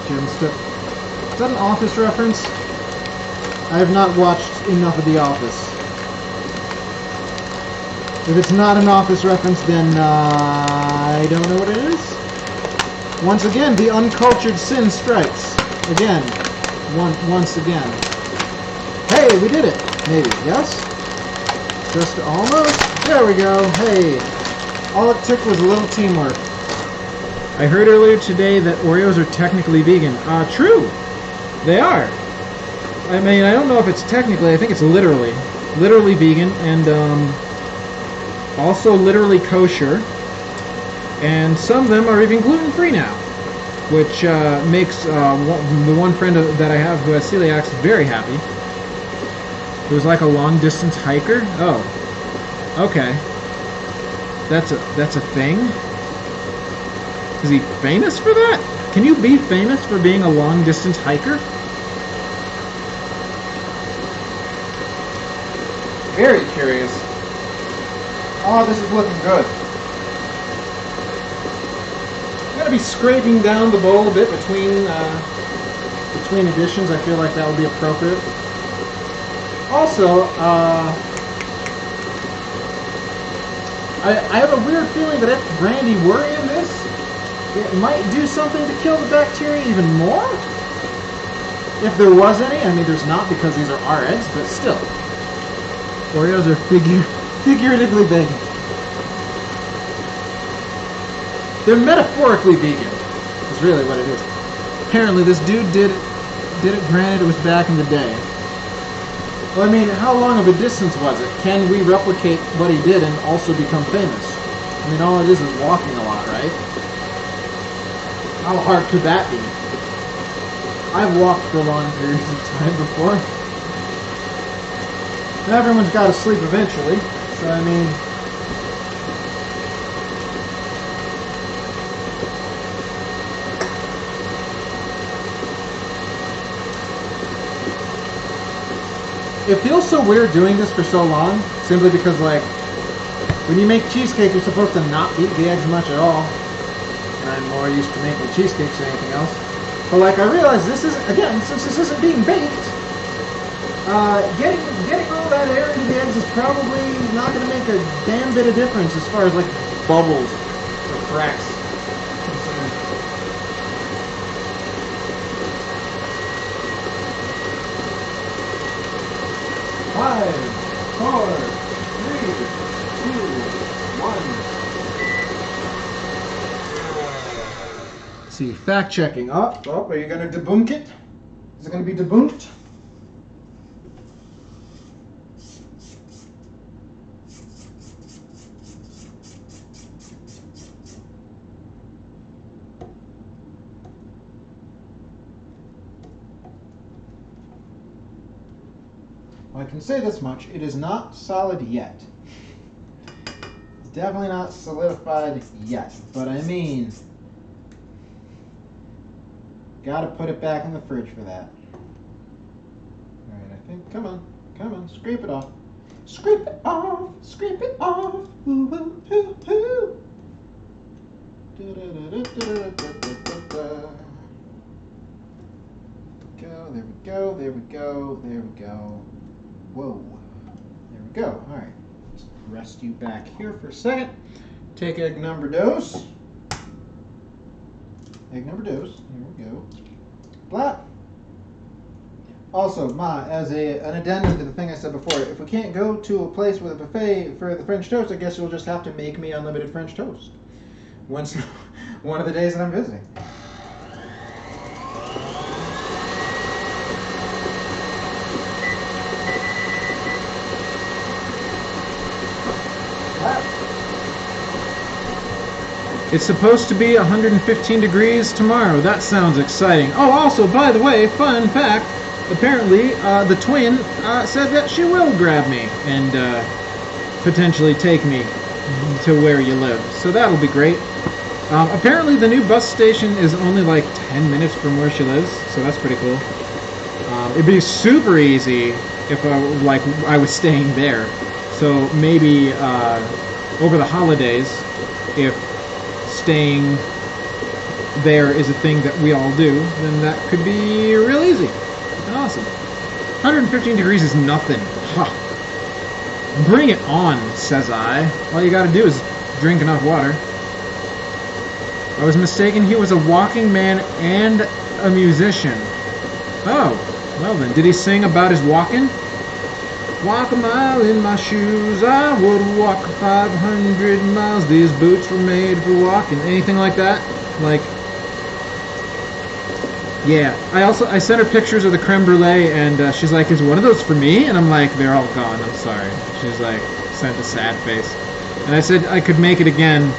Jim Stoltz. Is that an Office reference? I have not watched enough of The Office. If it's not an Office reference, then I don't know what it is. Once again, the uncultured sin strikes. Again. Once again. Hey, we did it! Maybe, yes? Just almost. There we go. Hey. All it took was a little teamwork. I heard earlier today that Oreos are technically vegan. True. They are. I mean, I don't know if it's technically, I think it's literally vegan, and also literally kosher, and some of them are even gluten-free now, which makes the one friend that I have who has celiac very happy. It was like a long-distance hiker. Oh, okay. That's a thing? Is he famous for that? Can you be famous for being a long-distance hiker? Very curious. Oh, this is looking good. I'm gonna be scraping down the bowl a bit between editions. I feel like that would be appropriate. Also, I have a weird feeling that if brandy were in this, it might do something to kill the bacteria even more. If there was any, I mean, there's not because these are our eggs, but still. Oreos are figuratively vegan. They're metaphorically vegan, is really what it is. Apparently this dude did it, granted it was back in the day. Well, I mean, how long of a distance was it? Can we replicate what he did and also become famous? I mean, all it is walking a lot, right? How hard could that be? I've walked for long periods of time before. Everyone's got to sleep eventually, so I mean... It feels so weird doing this for so long, simply because, like, when you make cheesecake, you're supposed to not beat the eggs much at all. And I'm more used to making cheesecakes than anything else. But, like, I realize this is, again, since this isn't being baked, getting all that air into the eggs is probably not going to make a damn bit of difference as far as, like, bubbles or cracks. Five, 4, 3, 2, 1. Let's see, fact checking. Oh, are you going to debunk it? Is it going to be debunked? I can say this much, it is not solid yet. It's definitely not solidified yet, but I mean, gotta put it back in the fridge for that. Alright, I think, come on, scrape it off. Scrape it off, scrape it off, ooh, ooh, ooh, ooh. There we go, there we go, there we go. Whoa. There we go. All right. Just rest you back here for a second. Take egg number dose. Egg number dose. Here we go. Blah. Also, as an addendum to the thing I said before, if we can't go to a place with a buffet for the French toast, I guess you'll just have to make me unlimited French toast. One of the days that I'm visiting. It's supposed to be 115 degrees tomorrow. That sounds exciting. Oh, also, by the way, fun fact, apparently the twin said that she will grab me and potentially take me to where you live. So that'll be great. Apparently the new bus station is only like 10 minutes from where she lives, so that's pretty cool. It'd be super easy if I was staying there. So maybe over the holidays, if staying there is a thing that we all do, then that could be real easy and awesome. 115 degrees is nothing. Huh. Bring it on, says I. All you gotta do is drink enough water. I was mistaken, he was a walking man and a musician. Oh, well then, did he sing about his walking? Walk a mile in my shoes, I would walk 500 miles. These boots were made for walking. Anything like that? Like, yeah. I sent her pictures of the creme brulee, and she's like, "Is one of those for me?" And I'm like, "They're all gone. I'm sorry." She's like, sent a sad face, and I said I could make it again,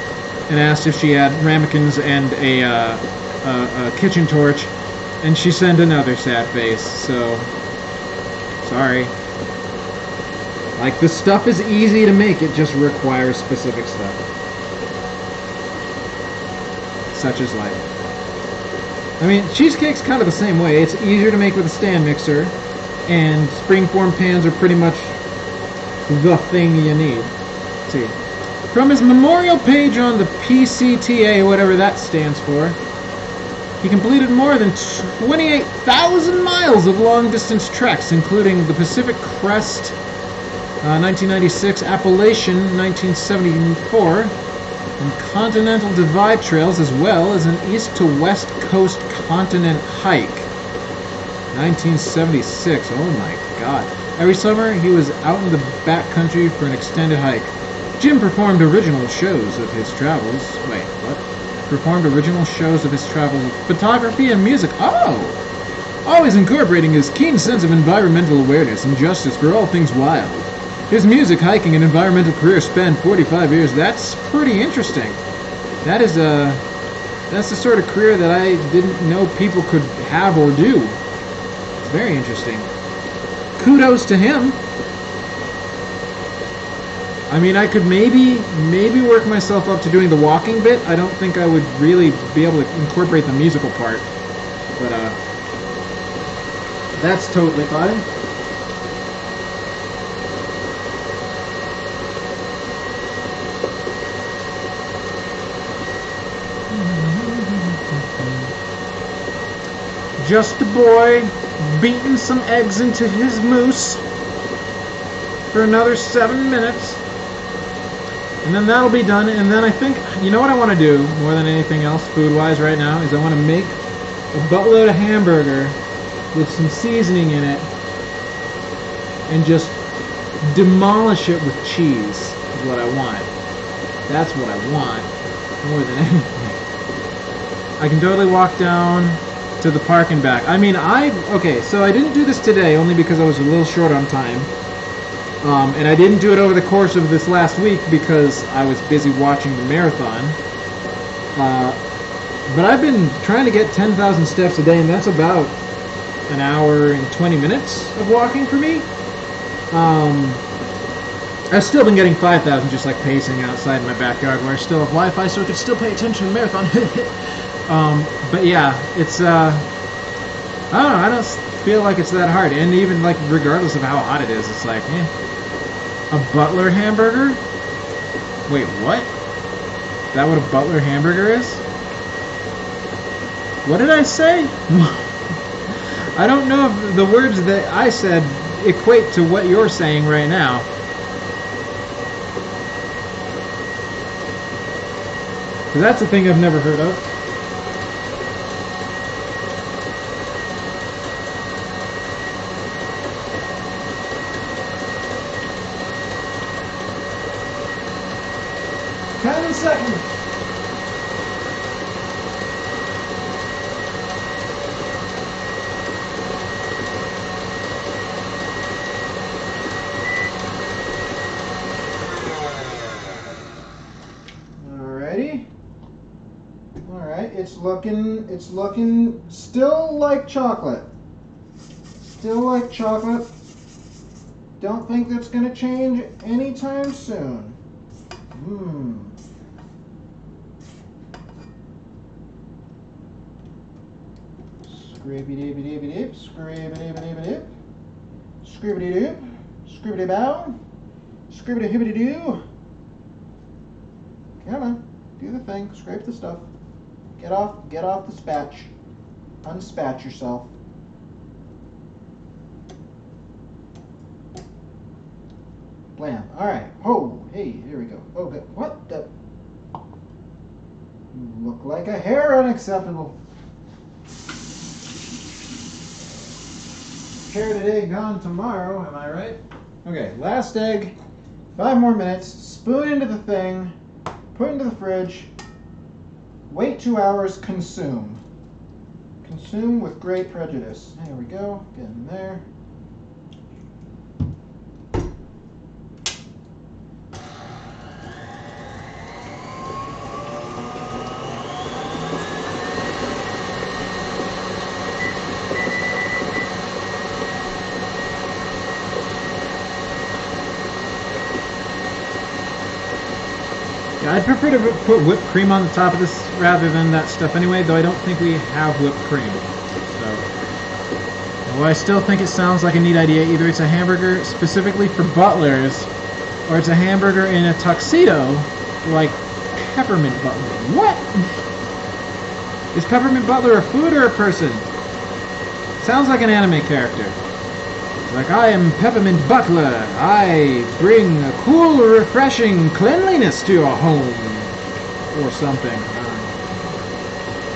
and asked if she had ramekins and a kitchen torch, and she sent another sad face. So, sorry. Like, the stuff is easy to make, it just requires specific stuff. Such as life. I mean, cheesecake's kind of the same way. It's easier to make with a stand mixer, and springform pans are pretty much the thing you need. Let's see. From his memorial page on the PCTA, whatever that stands for, he completed more than 28,000 miles of long-distance treks, including the Pacific Crest 1996, Appalachian 1974, and Continental Divide trails, as well as an east to west coast continent hike. 1976, oh my god. Every summer he was out in the backcountry for an extended hike. Jim performed original shows of his travels. Wait, what? Performed original shows of his travels with photography and music. Oh! Always incorporating his keen sense of environmental awareness and justice for all things wild. His music, hiking, and environmental career spanned 45 years. That's pretty interesting. That's the sort of career that I didn't know people could have or do. It's very interesting. Kudos to him. I mean, I could maybe work myself up to doing the walking bit. I don't think I would really be able to incorporate the musical part. But, that's totally fine. Just a boy beating some eggs into his mousse for another 7 minutes, and then that'll be done. And then I think, you know what I want to do more than anything else food-wise right now is I want to make a buttload of hamburger with some seasoning in it and just demolish it with cheese is what I want. That's what I want more than anything. I can totally walk down to the park and back. I mean, okay, so I didn't do this today only because I was a little short on time. And I didn't do it over the course of this last week because I was busy watching the marathon. But I've been trying to get 10,000 steps a day, and that's about an hour and 20 minutes of walking for me. I've still been getting 5,000 just like pacing outside my backyard where I still have Wi-Fi, so I could still pay attention to the marathon. But yeah, it's, I don't know, I don't feel like it's that hard. And even, like, regardless of how hot it is, it's like, a Butler hamburger? Wait, what? Is that what a Butler hamburger is? What did I say? I don't know if the words that I said equate to what you're saying right now. Because that's a thing I've never heard of. Second. Alrighty. It's looking still like chocolate. Still like chocolate. Don't think that's going to change anytime soon. Mmm. Scrappy-dee-dee-dee-dee-dee, scrappy-dee-dee-dee-dee, scribbity-doo, scribbity-bow, scribbity-hibbity-doo. Come on, do the thing, scrape the stuff. Get off the spatch. Unspatch yourself. Blam. Alright. Oh, hey, here we go. Oh, good. What the? You look like a hair unacceptable. Prepared today, gone tomorrow, am I right? Okay, last egg. 5 more minutes. Spoon into the thing. Put into the fridge. Wait 2 hours. Consume. Consume with great prejudice. There we go. Get in there. Yeah, I'd prefer to put whipped cream on the top of this rather than that stuff anyway, though I don't think we have whipped cream. So, well, I still think it sounds like a neat idea. Either it's a hamburger specifically for butlers, or it's a hamburger in a tuxedo, like Peppermint Butler. What? Is Peppermint Butler a food or a person? Sounds like an anime character. Like, I am Peppermint Butler. I bring a cool, refreshing cleanliness to your home. Or something.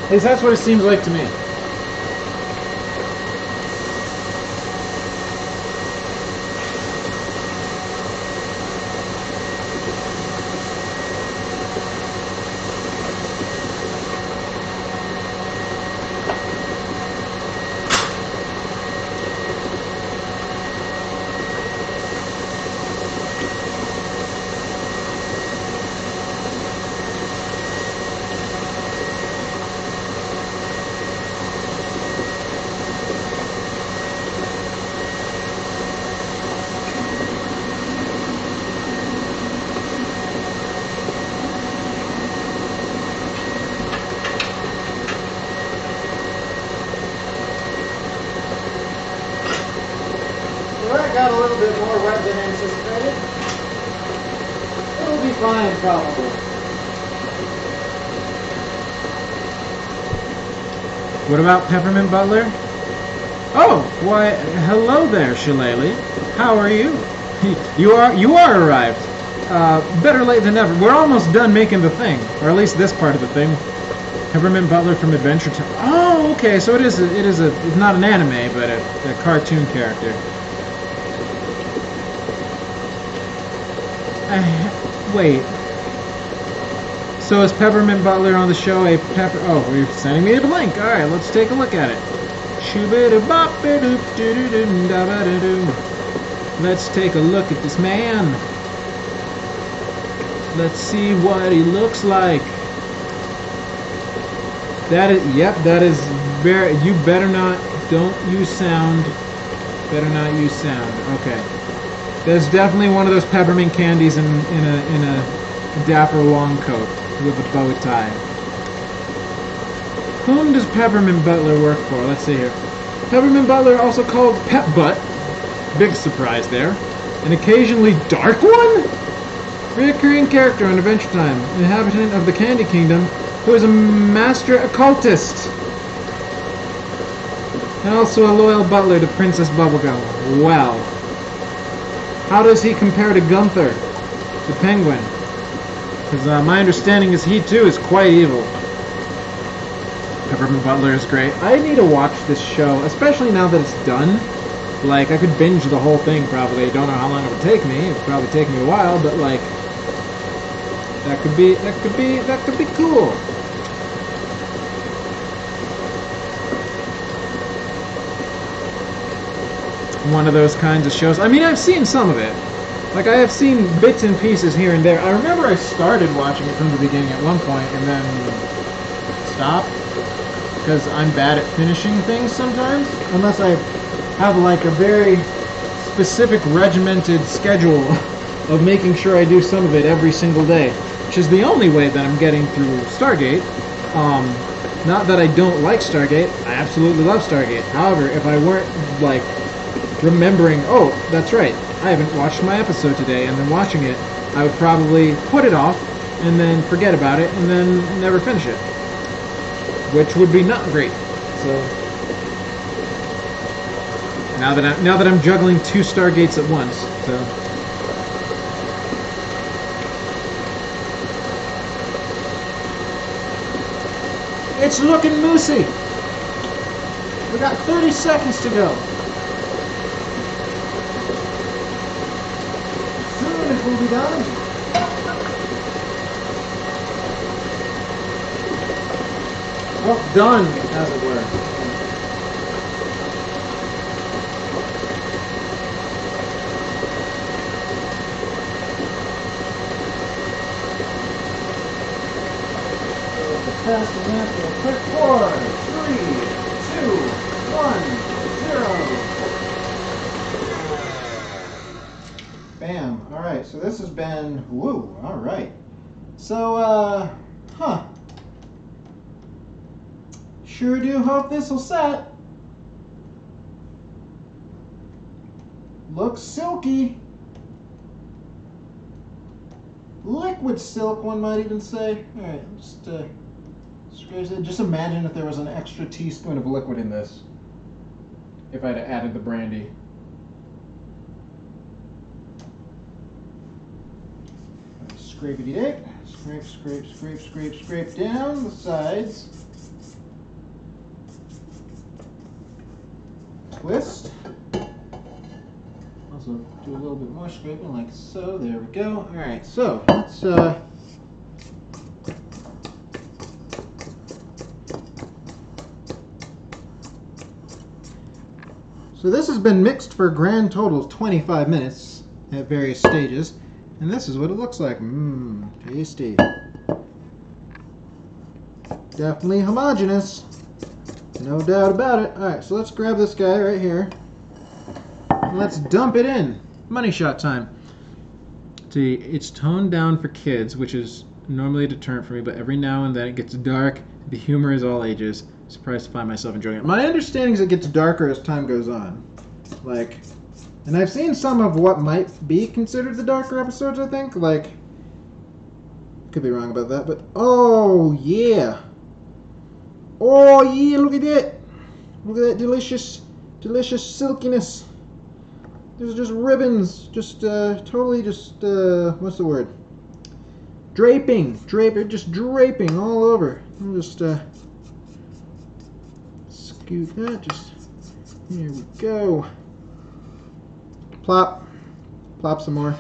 At least that's what it seems like to me. Got a little bit more wet than anticipated. It'll be fine, probably. What about Peppermint Butler? Oh, why, hello there, Shillelagh. How are you? You are arrived. Better late than never. We're almost done making the thing, or at least this part of the thing. Peppermint Butler from Adventure Time. Oh, okay. So it's not an anime, but a cartoon character. Wait. So is Peppermint Butler on the show a pepper? Oh, you're sending me a link. All right, let's take a look at it. Let's take a look at this man. Let's see what he looks like. That is, yep, that is very. You better not. Don't use sound. Better not use sound. Okay. There's definitely one of those peppermint candies in a dapper long coat with a bow tie. Whom does Peppermint Butler work for? Let's see here. Peppermint Butler, also called Pep Butt. Big surprise there. An occasionally dark one? Reoccurring character on Adventure Time. Inhabitant of the Candy Kingdom, who is a master occultist. And also a loyal butler to Princess Bubblegum. Well. How does he compare to Gunther, the penguin? Because my understanding is he too is quite evil. Peppermint Butler is great. I need to watch this show, especially now that it's done. Like, I could binge the whole thing probably. I don't know how long it would take me. It would probably take me a while, but like, that could be cool. One of those kinds of shows. I mean, I've seen some of it. Like, I have seen bits and pieces here and there. I remember I started watching it from the beginning at one point, and then stop because I'm bad at finishing things sometimes, unless I have like a very specific regimented schedule of making sure I do some of it every single day, which is the only way that I'm getting through Stargate. Not that I don't like Stargate, I absolutely love Stargate. However, if I weren't like remembering, oh, that's right, I haven't watched my episode today, and then watching it, I would probably put it off and then forget about it and then never finish it, which would be not great. So now that I'm juggling 2 Stargates at once, so. It's looking moosey. We got 30 seconds to go. Soon it will be done. Well, done, as it were. Fast and natural. Quick 4, 3, 2, 1, 0. Bam. Alright, so this has been, woo, alright. So, sure do hope this will set. Looks silky. Liquid silk, one might even say. Alright, just imagine if there was an extra teaspoon of liquid in this. If I'd added the brandy. Scrapey-dee-dick. Scrape, scrape, scrape, scrape, scrape down the sides. Twist. Also do a little bit more scraping like so. There we go. Alright, so let's So this has been mixed for a grand total of 25 minutes at various stages, and this is what it looks like. Mmm, tasty. Definitely homogeneous, no doubt about it. Alright, so let's grab this guy right here, and let's dump it in. Money shot time. See, it's toned down for kids, which is normally a deterrent for me, but every now and then it gets dark. The humor is all ages. Surprised to find myself enjoying it. My understanding is it gets darker as time goes on. Like, and I've seen some of what might be considered the darker episodes, I think. Like, could be wrong about that, but oh yeah. Oh yeah, look at that. Look at that delicious, delicious silkiness. There's just ribbons, just totally just, what's the word? Draping, just draping all over. I'll just, scoot that, just, here we go. Plop, plop some more,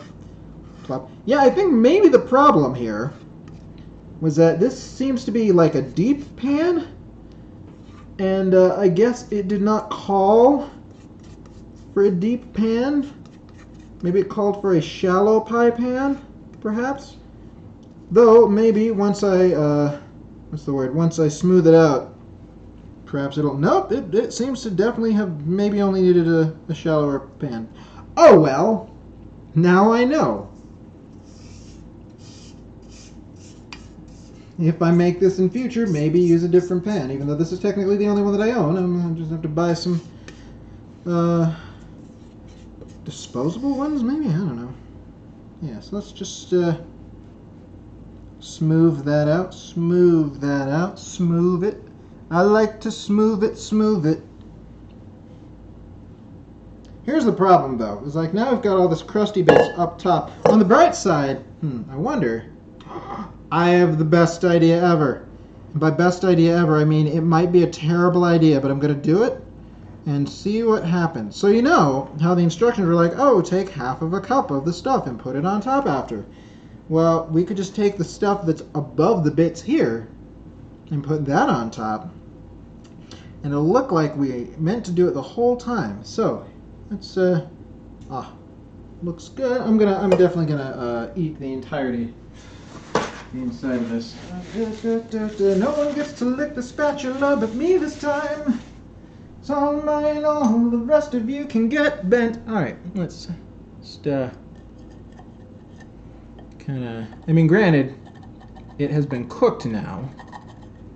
plop. Yeah, I think maybe the problem here was that this seems to be like a deep pan, and I guess it did not call for a deep pan. Maybe it called for a shallow pie pan, perhaps. Though maybe once I once I smooth it out, perhaps it'll. Nope, it seems to definitely have maybe only needed a shallower pan. Oh well, now I know. If I make this in future, maybe use a different pan. Even though this is technically the only one that I own, I'm gonna just have to buy some disposable ones, maybe? I don't know. Yeah, so let's just smooth that out, smooth that out, smooth it. I like to smooth it, smooth it. Here's the problem, though. It's like now I've got all this crusty bits up top. On the bright side, I wonder. I have the best idea ever. And by best idea ever, I mean it might be a terrible idea, but I'm going to do it and see what happens. So you know how the instructions were like, oh, take half of a cup of the stuff and put it on top after. Well, we could just take the stuff that's above the bits here and put that on top. And it'll look like we meant to do it the whole time. So, let's, looks good. I'm definitely gonna eat the entirety the inside of this. No one gets to lick the spatula but me this time. It's all mine, all the rest of you can get bent. Alright, let's just kinda, I mean, granted, it has been cooked now,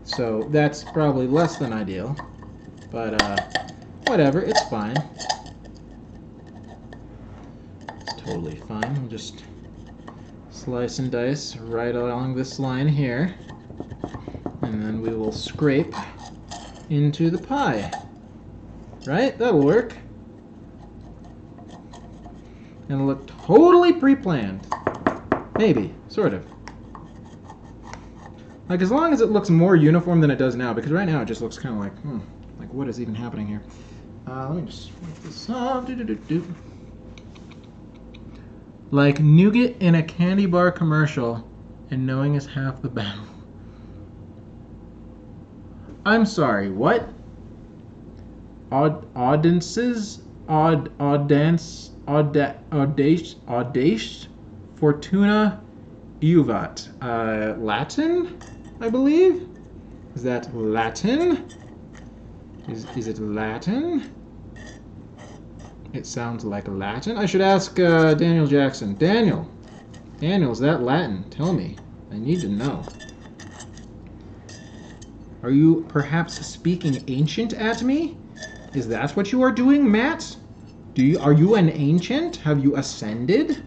so that's probably less than ideal, but whatever, it's fine. It's totally fine. We'll just slice and dice right along this line here, and then we will scrape into the pie. Right? That'll work. And it'll look totally pre-planned. Maybe. Sort of. Like, as long as it looks more uniform than it does now, because right now it just looks kind of like, like, what is even happening here? Let me just wipe this off. Like nougat in a candy bar commercial, and knowing is half the battle. I'm sorry, what? Audace, Fortuna, Uvat. Latin, I believe? Is that Latin? Is it Latin? It sounds like Latin. I should ask Daniel Jackson. Daniel, is that Latin? Tell me. I need to know. Are you perhaps speaking ancient at me? Is that what you are doing, Matt? Are you an ancient? Have you ascended?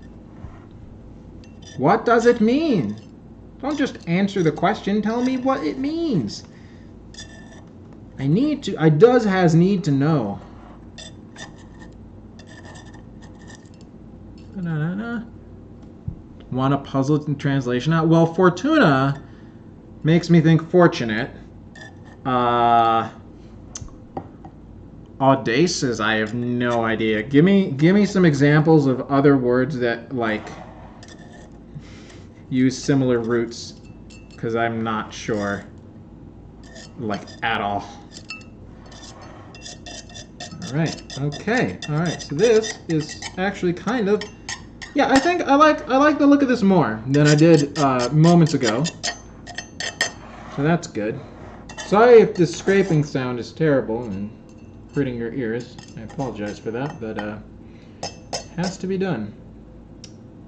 What does it mean? Don't just answer the question. Tell me what it means. I need to know. Want a puzzle in translation? Well, Fortuna makes me think fortunate. Audaces, I have no idea. Give me some examples of other words that, like, use similar roots, because I'm not sure, like, at all. Alright, okay. Alright, so this is actually kind of, yeah, I think I like the look of this more than I did moments ago. So that's good. Sorry if this scraping sound is terrible and hurting your ears. I apologize for that, but has to be done.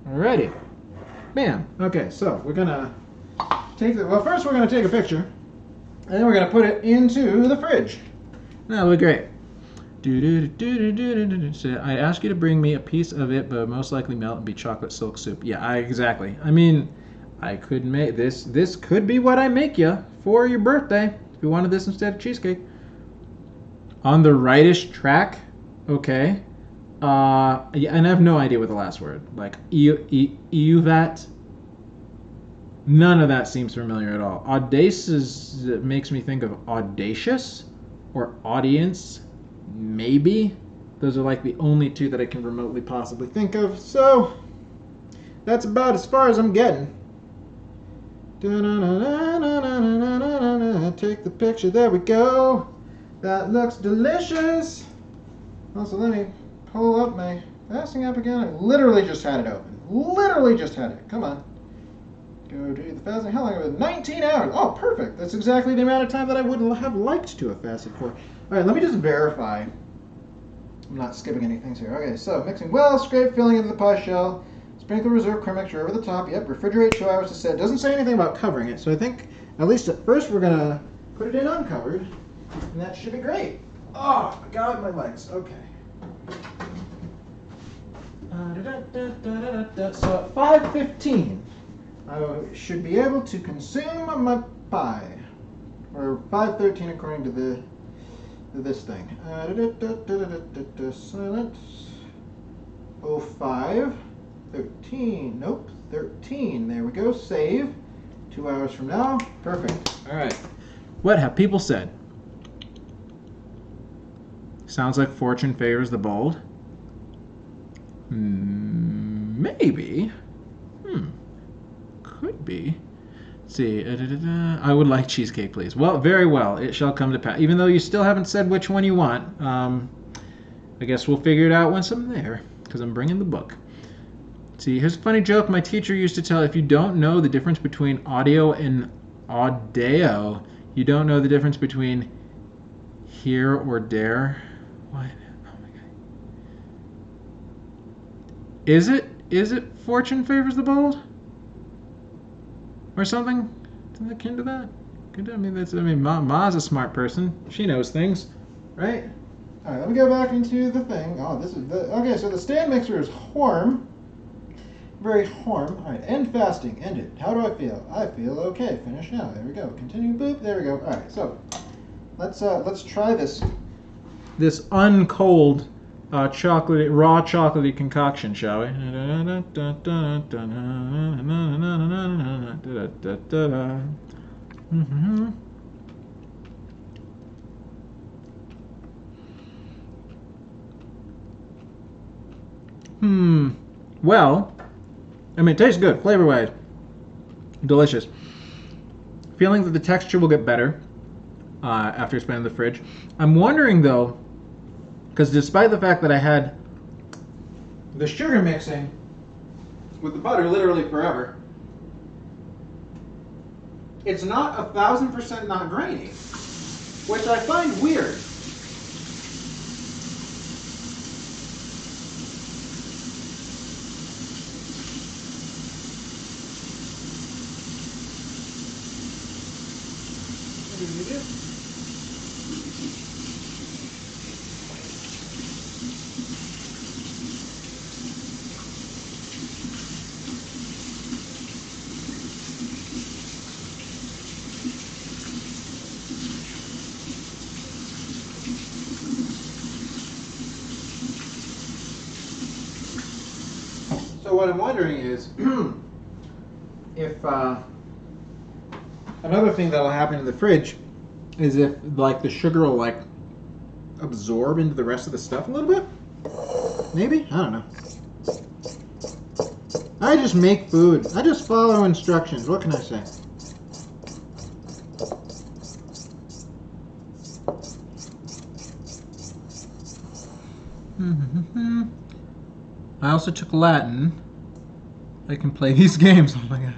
Alrighty. Bam. Okay, so we're gonna first we're gonna take a picture, and then we're gonna put it into the fridge. That'll be great. So I ask you to bring me a piece of it, but most likely melt and be chocolate silk soup. Yeah, exactly. I mean, I could make this. This could be what I make you for your birthday if you wanted this instead of cheesecake. On the rightish track, okay. Yeah, and I have no idea what the last word. Like EUVAT. None of that seems familiar at all. Audacious makes me think of audacious or audience. Maybe. Those are like the only two that I can remotely possibly think of. So that's about as far as I'm getting. Take the picture. There we go. That looks delicious. Also, let me pull up my fasting app again. I literally just had it open. Literally just had it. Come on. Go do the fasting. How long have it been? 19 hours. Oh, perfect. That's exactly the amount of time that I would have liked to have fasted for. All right, let me just verify. I'm not skipping any things here. Okay, so mixing well, scrape, filling into the pie shell, sprinkle reserve creme mixture over the top. Yep, refrigerate 2 hours to set. Doesn't say anything about covering it, so I think at least at first we're gonna put it in uncovered, and that should be great. Oh, I got my legs. Okay. So at 5:15, I should be able to consume my pie, or 5:13 according to this thing. Silence. 05. 13. Nope. 13. There we go. Save. 2 hours from now. Perfect. All right. What have people said? Sounds like fortune favors the bold. Maybe. Could be. Let's see. I would like cheesecake, please. Well, very well. It shall come to pass. Even though you still haven't said which one you want, I guess we'll figure it out once I'm there, because I'm bringing the book. See, here's a funny joke my teacher used to tell. If you don't know the difference between audio and audio, you don't know the difference between here or there. What? Oh my god. Is it fortune favors the bold? Or something? Something akin to that? Ma's a smart person. She knows things, right? All right, let me go back into the thing. Oh, this is the okay. So the stand mixer is warm, very warm. All right, end fasting. End it. How do I feel? I feel okay. Finish now. There we go. Continue. Boop. There we go. All right. So let's try this uncold raw chocolatey concoction, shall we? Well, I mean, it tastes good, flavor-wise. Delicious. Feeling that the texture will get better after it's been in the fridge. I'm wondering, though, because despite the fact that I had the sugar mixing with the butter literally forever, it's not 1,000% not grainy, which I find weird. So what I'm wondering is if another thing that'll happen in the fridge is if like the sugar will like absorb into the rest of the stuff a little bit. Maybe? I don't know. I just make food. I just follow instructions. What can I say? I also took Latin. I can play these games. Oh my gosh.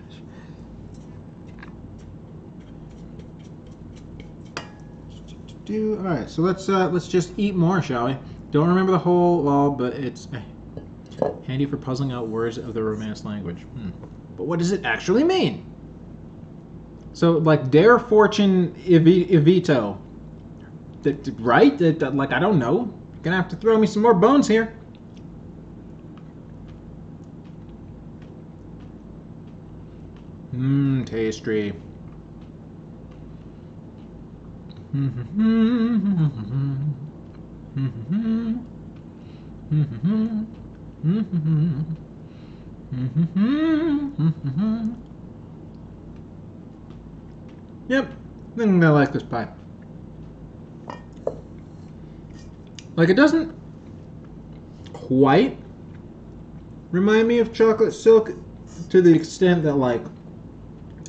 Alright, so let's just eat more, shall we? Don't remember the whole law, but it's handy for puzzling out words of the Romance language. But what does it actually mean? So, like, dare fortune evito. Right? Like, I don't know. You're gonna have to throw me some more bones here. Tasty. Yep, I think I like this pie. Like, it doesn't quite remind me of chocolate silk to the extent that, like,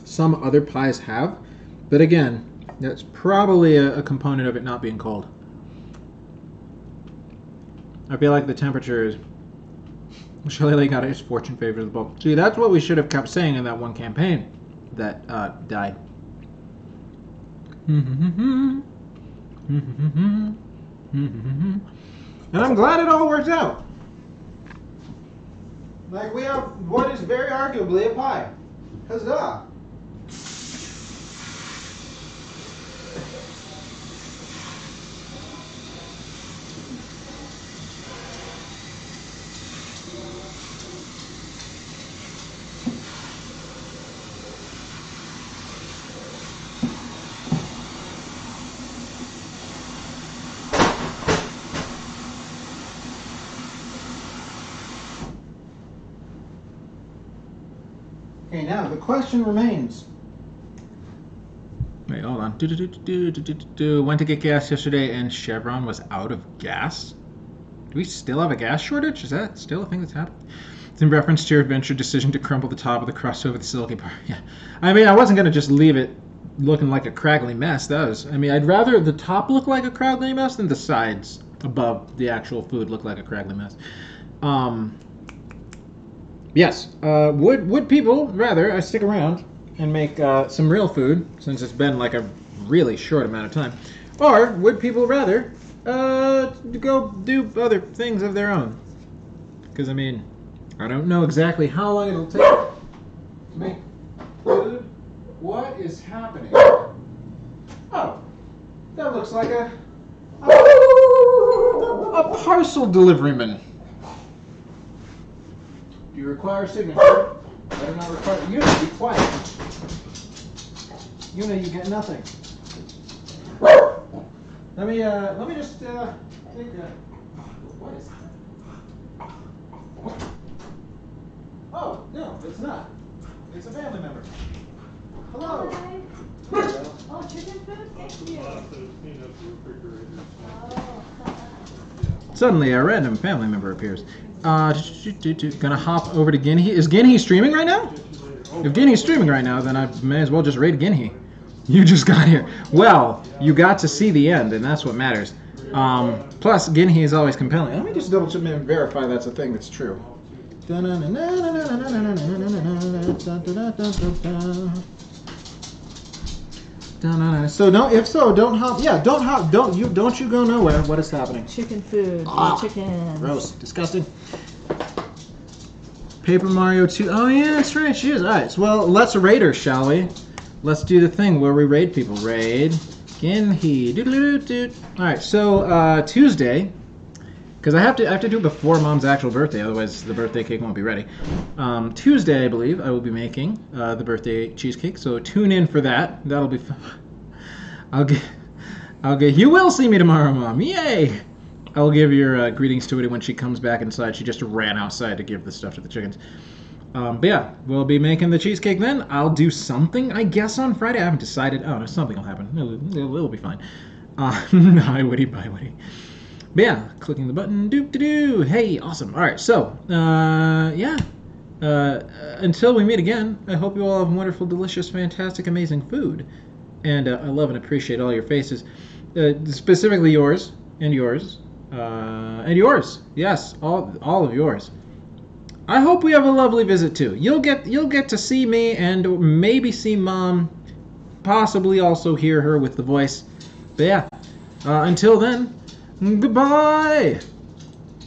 some other pies have. But again, that's probably a component of it not being cold. I feel like the temperature is... Shillelagh got his fortune favors the bowl. See, that's what we should have kept saying in that one campaign that died. And I'm glad it all worked out. Like, we have what is very arguably a pie. Huzzah! Okay, now the question remains. Wait, hold on. Went to get gas yesterday and Chevron was out of gas. Do we still have a gas shortage? Is that still a thing that's happening? It's in reference to your venture decision to crumble the top of the crust over the silky part. Yeah. I mean, I wasn't going to just leave it looking like a craggly mess. I'd rather the top look like a craggly mess than the sides above the actual food look like a craggly mess. Yes. Would people rather I stick around and make some real food since it's been like a really short amount of time, or would people rather go do other things of their own? Because I mean, I don't know exactly how long it'll take to make food. What is happening? Oh, that looks like a parcel deliveryman. Do you require a signature? I do not require. Una, be quiet. Una, you get nothing. Let me just take a. What is that? Oh no, it's not. It's a family member. Hello. Hi. Hello. Oh, chicken food? Thank you. Oh. Suddenly, a random family member appears. Gonna hop over to Ginhy. Is Ginhy streaming right now? If Ginhy's streaming right now, then I may as well just raid Ginhy. You just got here. Well, you got to see the end, and that's what matters. Plus, Ginhy is always compelling. Let me just double check and verify that's a thing that's true. So no, if so, don't hop. Yeah, don't hop. Don't you go nowhere. What is happening? Chicken food. Ah, Chicken. Gross, disgusting. Paper Mario 2. Oh, yeah, that's right. She is. All right. So, well, let's raid her, shall we? Let's do the thing where we raid people. Raid Ginhy. All right. So Tuesday, because I have to do it before Mom's actual birthday, otherwise the birthday cake won't be ready. Tuesday, I believe, I will be making the birthday cheesecake. So tune in for that. That'll be fun. I'll get. You will see me tomorrow, Mom. Yay! I'll give your greetings to it when she comes back inside. She just ran outside to give the stuff to the chickens. But yeah, we'll be making the cheesecake then. I'll do something, I guess, on Friday. I haven't decided. Oh, no, something will happen. It'll be fine. Hi, Woody. Bye, Woody. But yeah, clicking the button. Doop-de-doo. Hey, awesome. All right, so, yeah. Until we meet again, I hope you all have wonderful, delicious, fantastic, amazing food. And I love and appreciate all your faces. Specifically yours, and yours. And yours, yes, all of yours. I hope we have a lovely visit too. You'll get to see me and maybe see Mom, possibly also hear her with the voice. But yeah, until then, goodbye.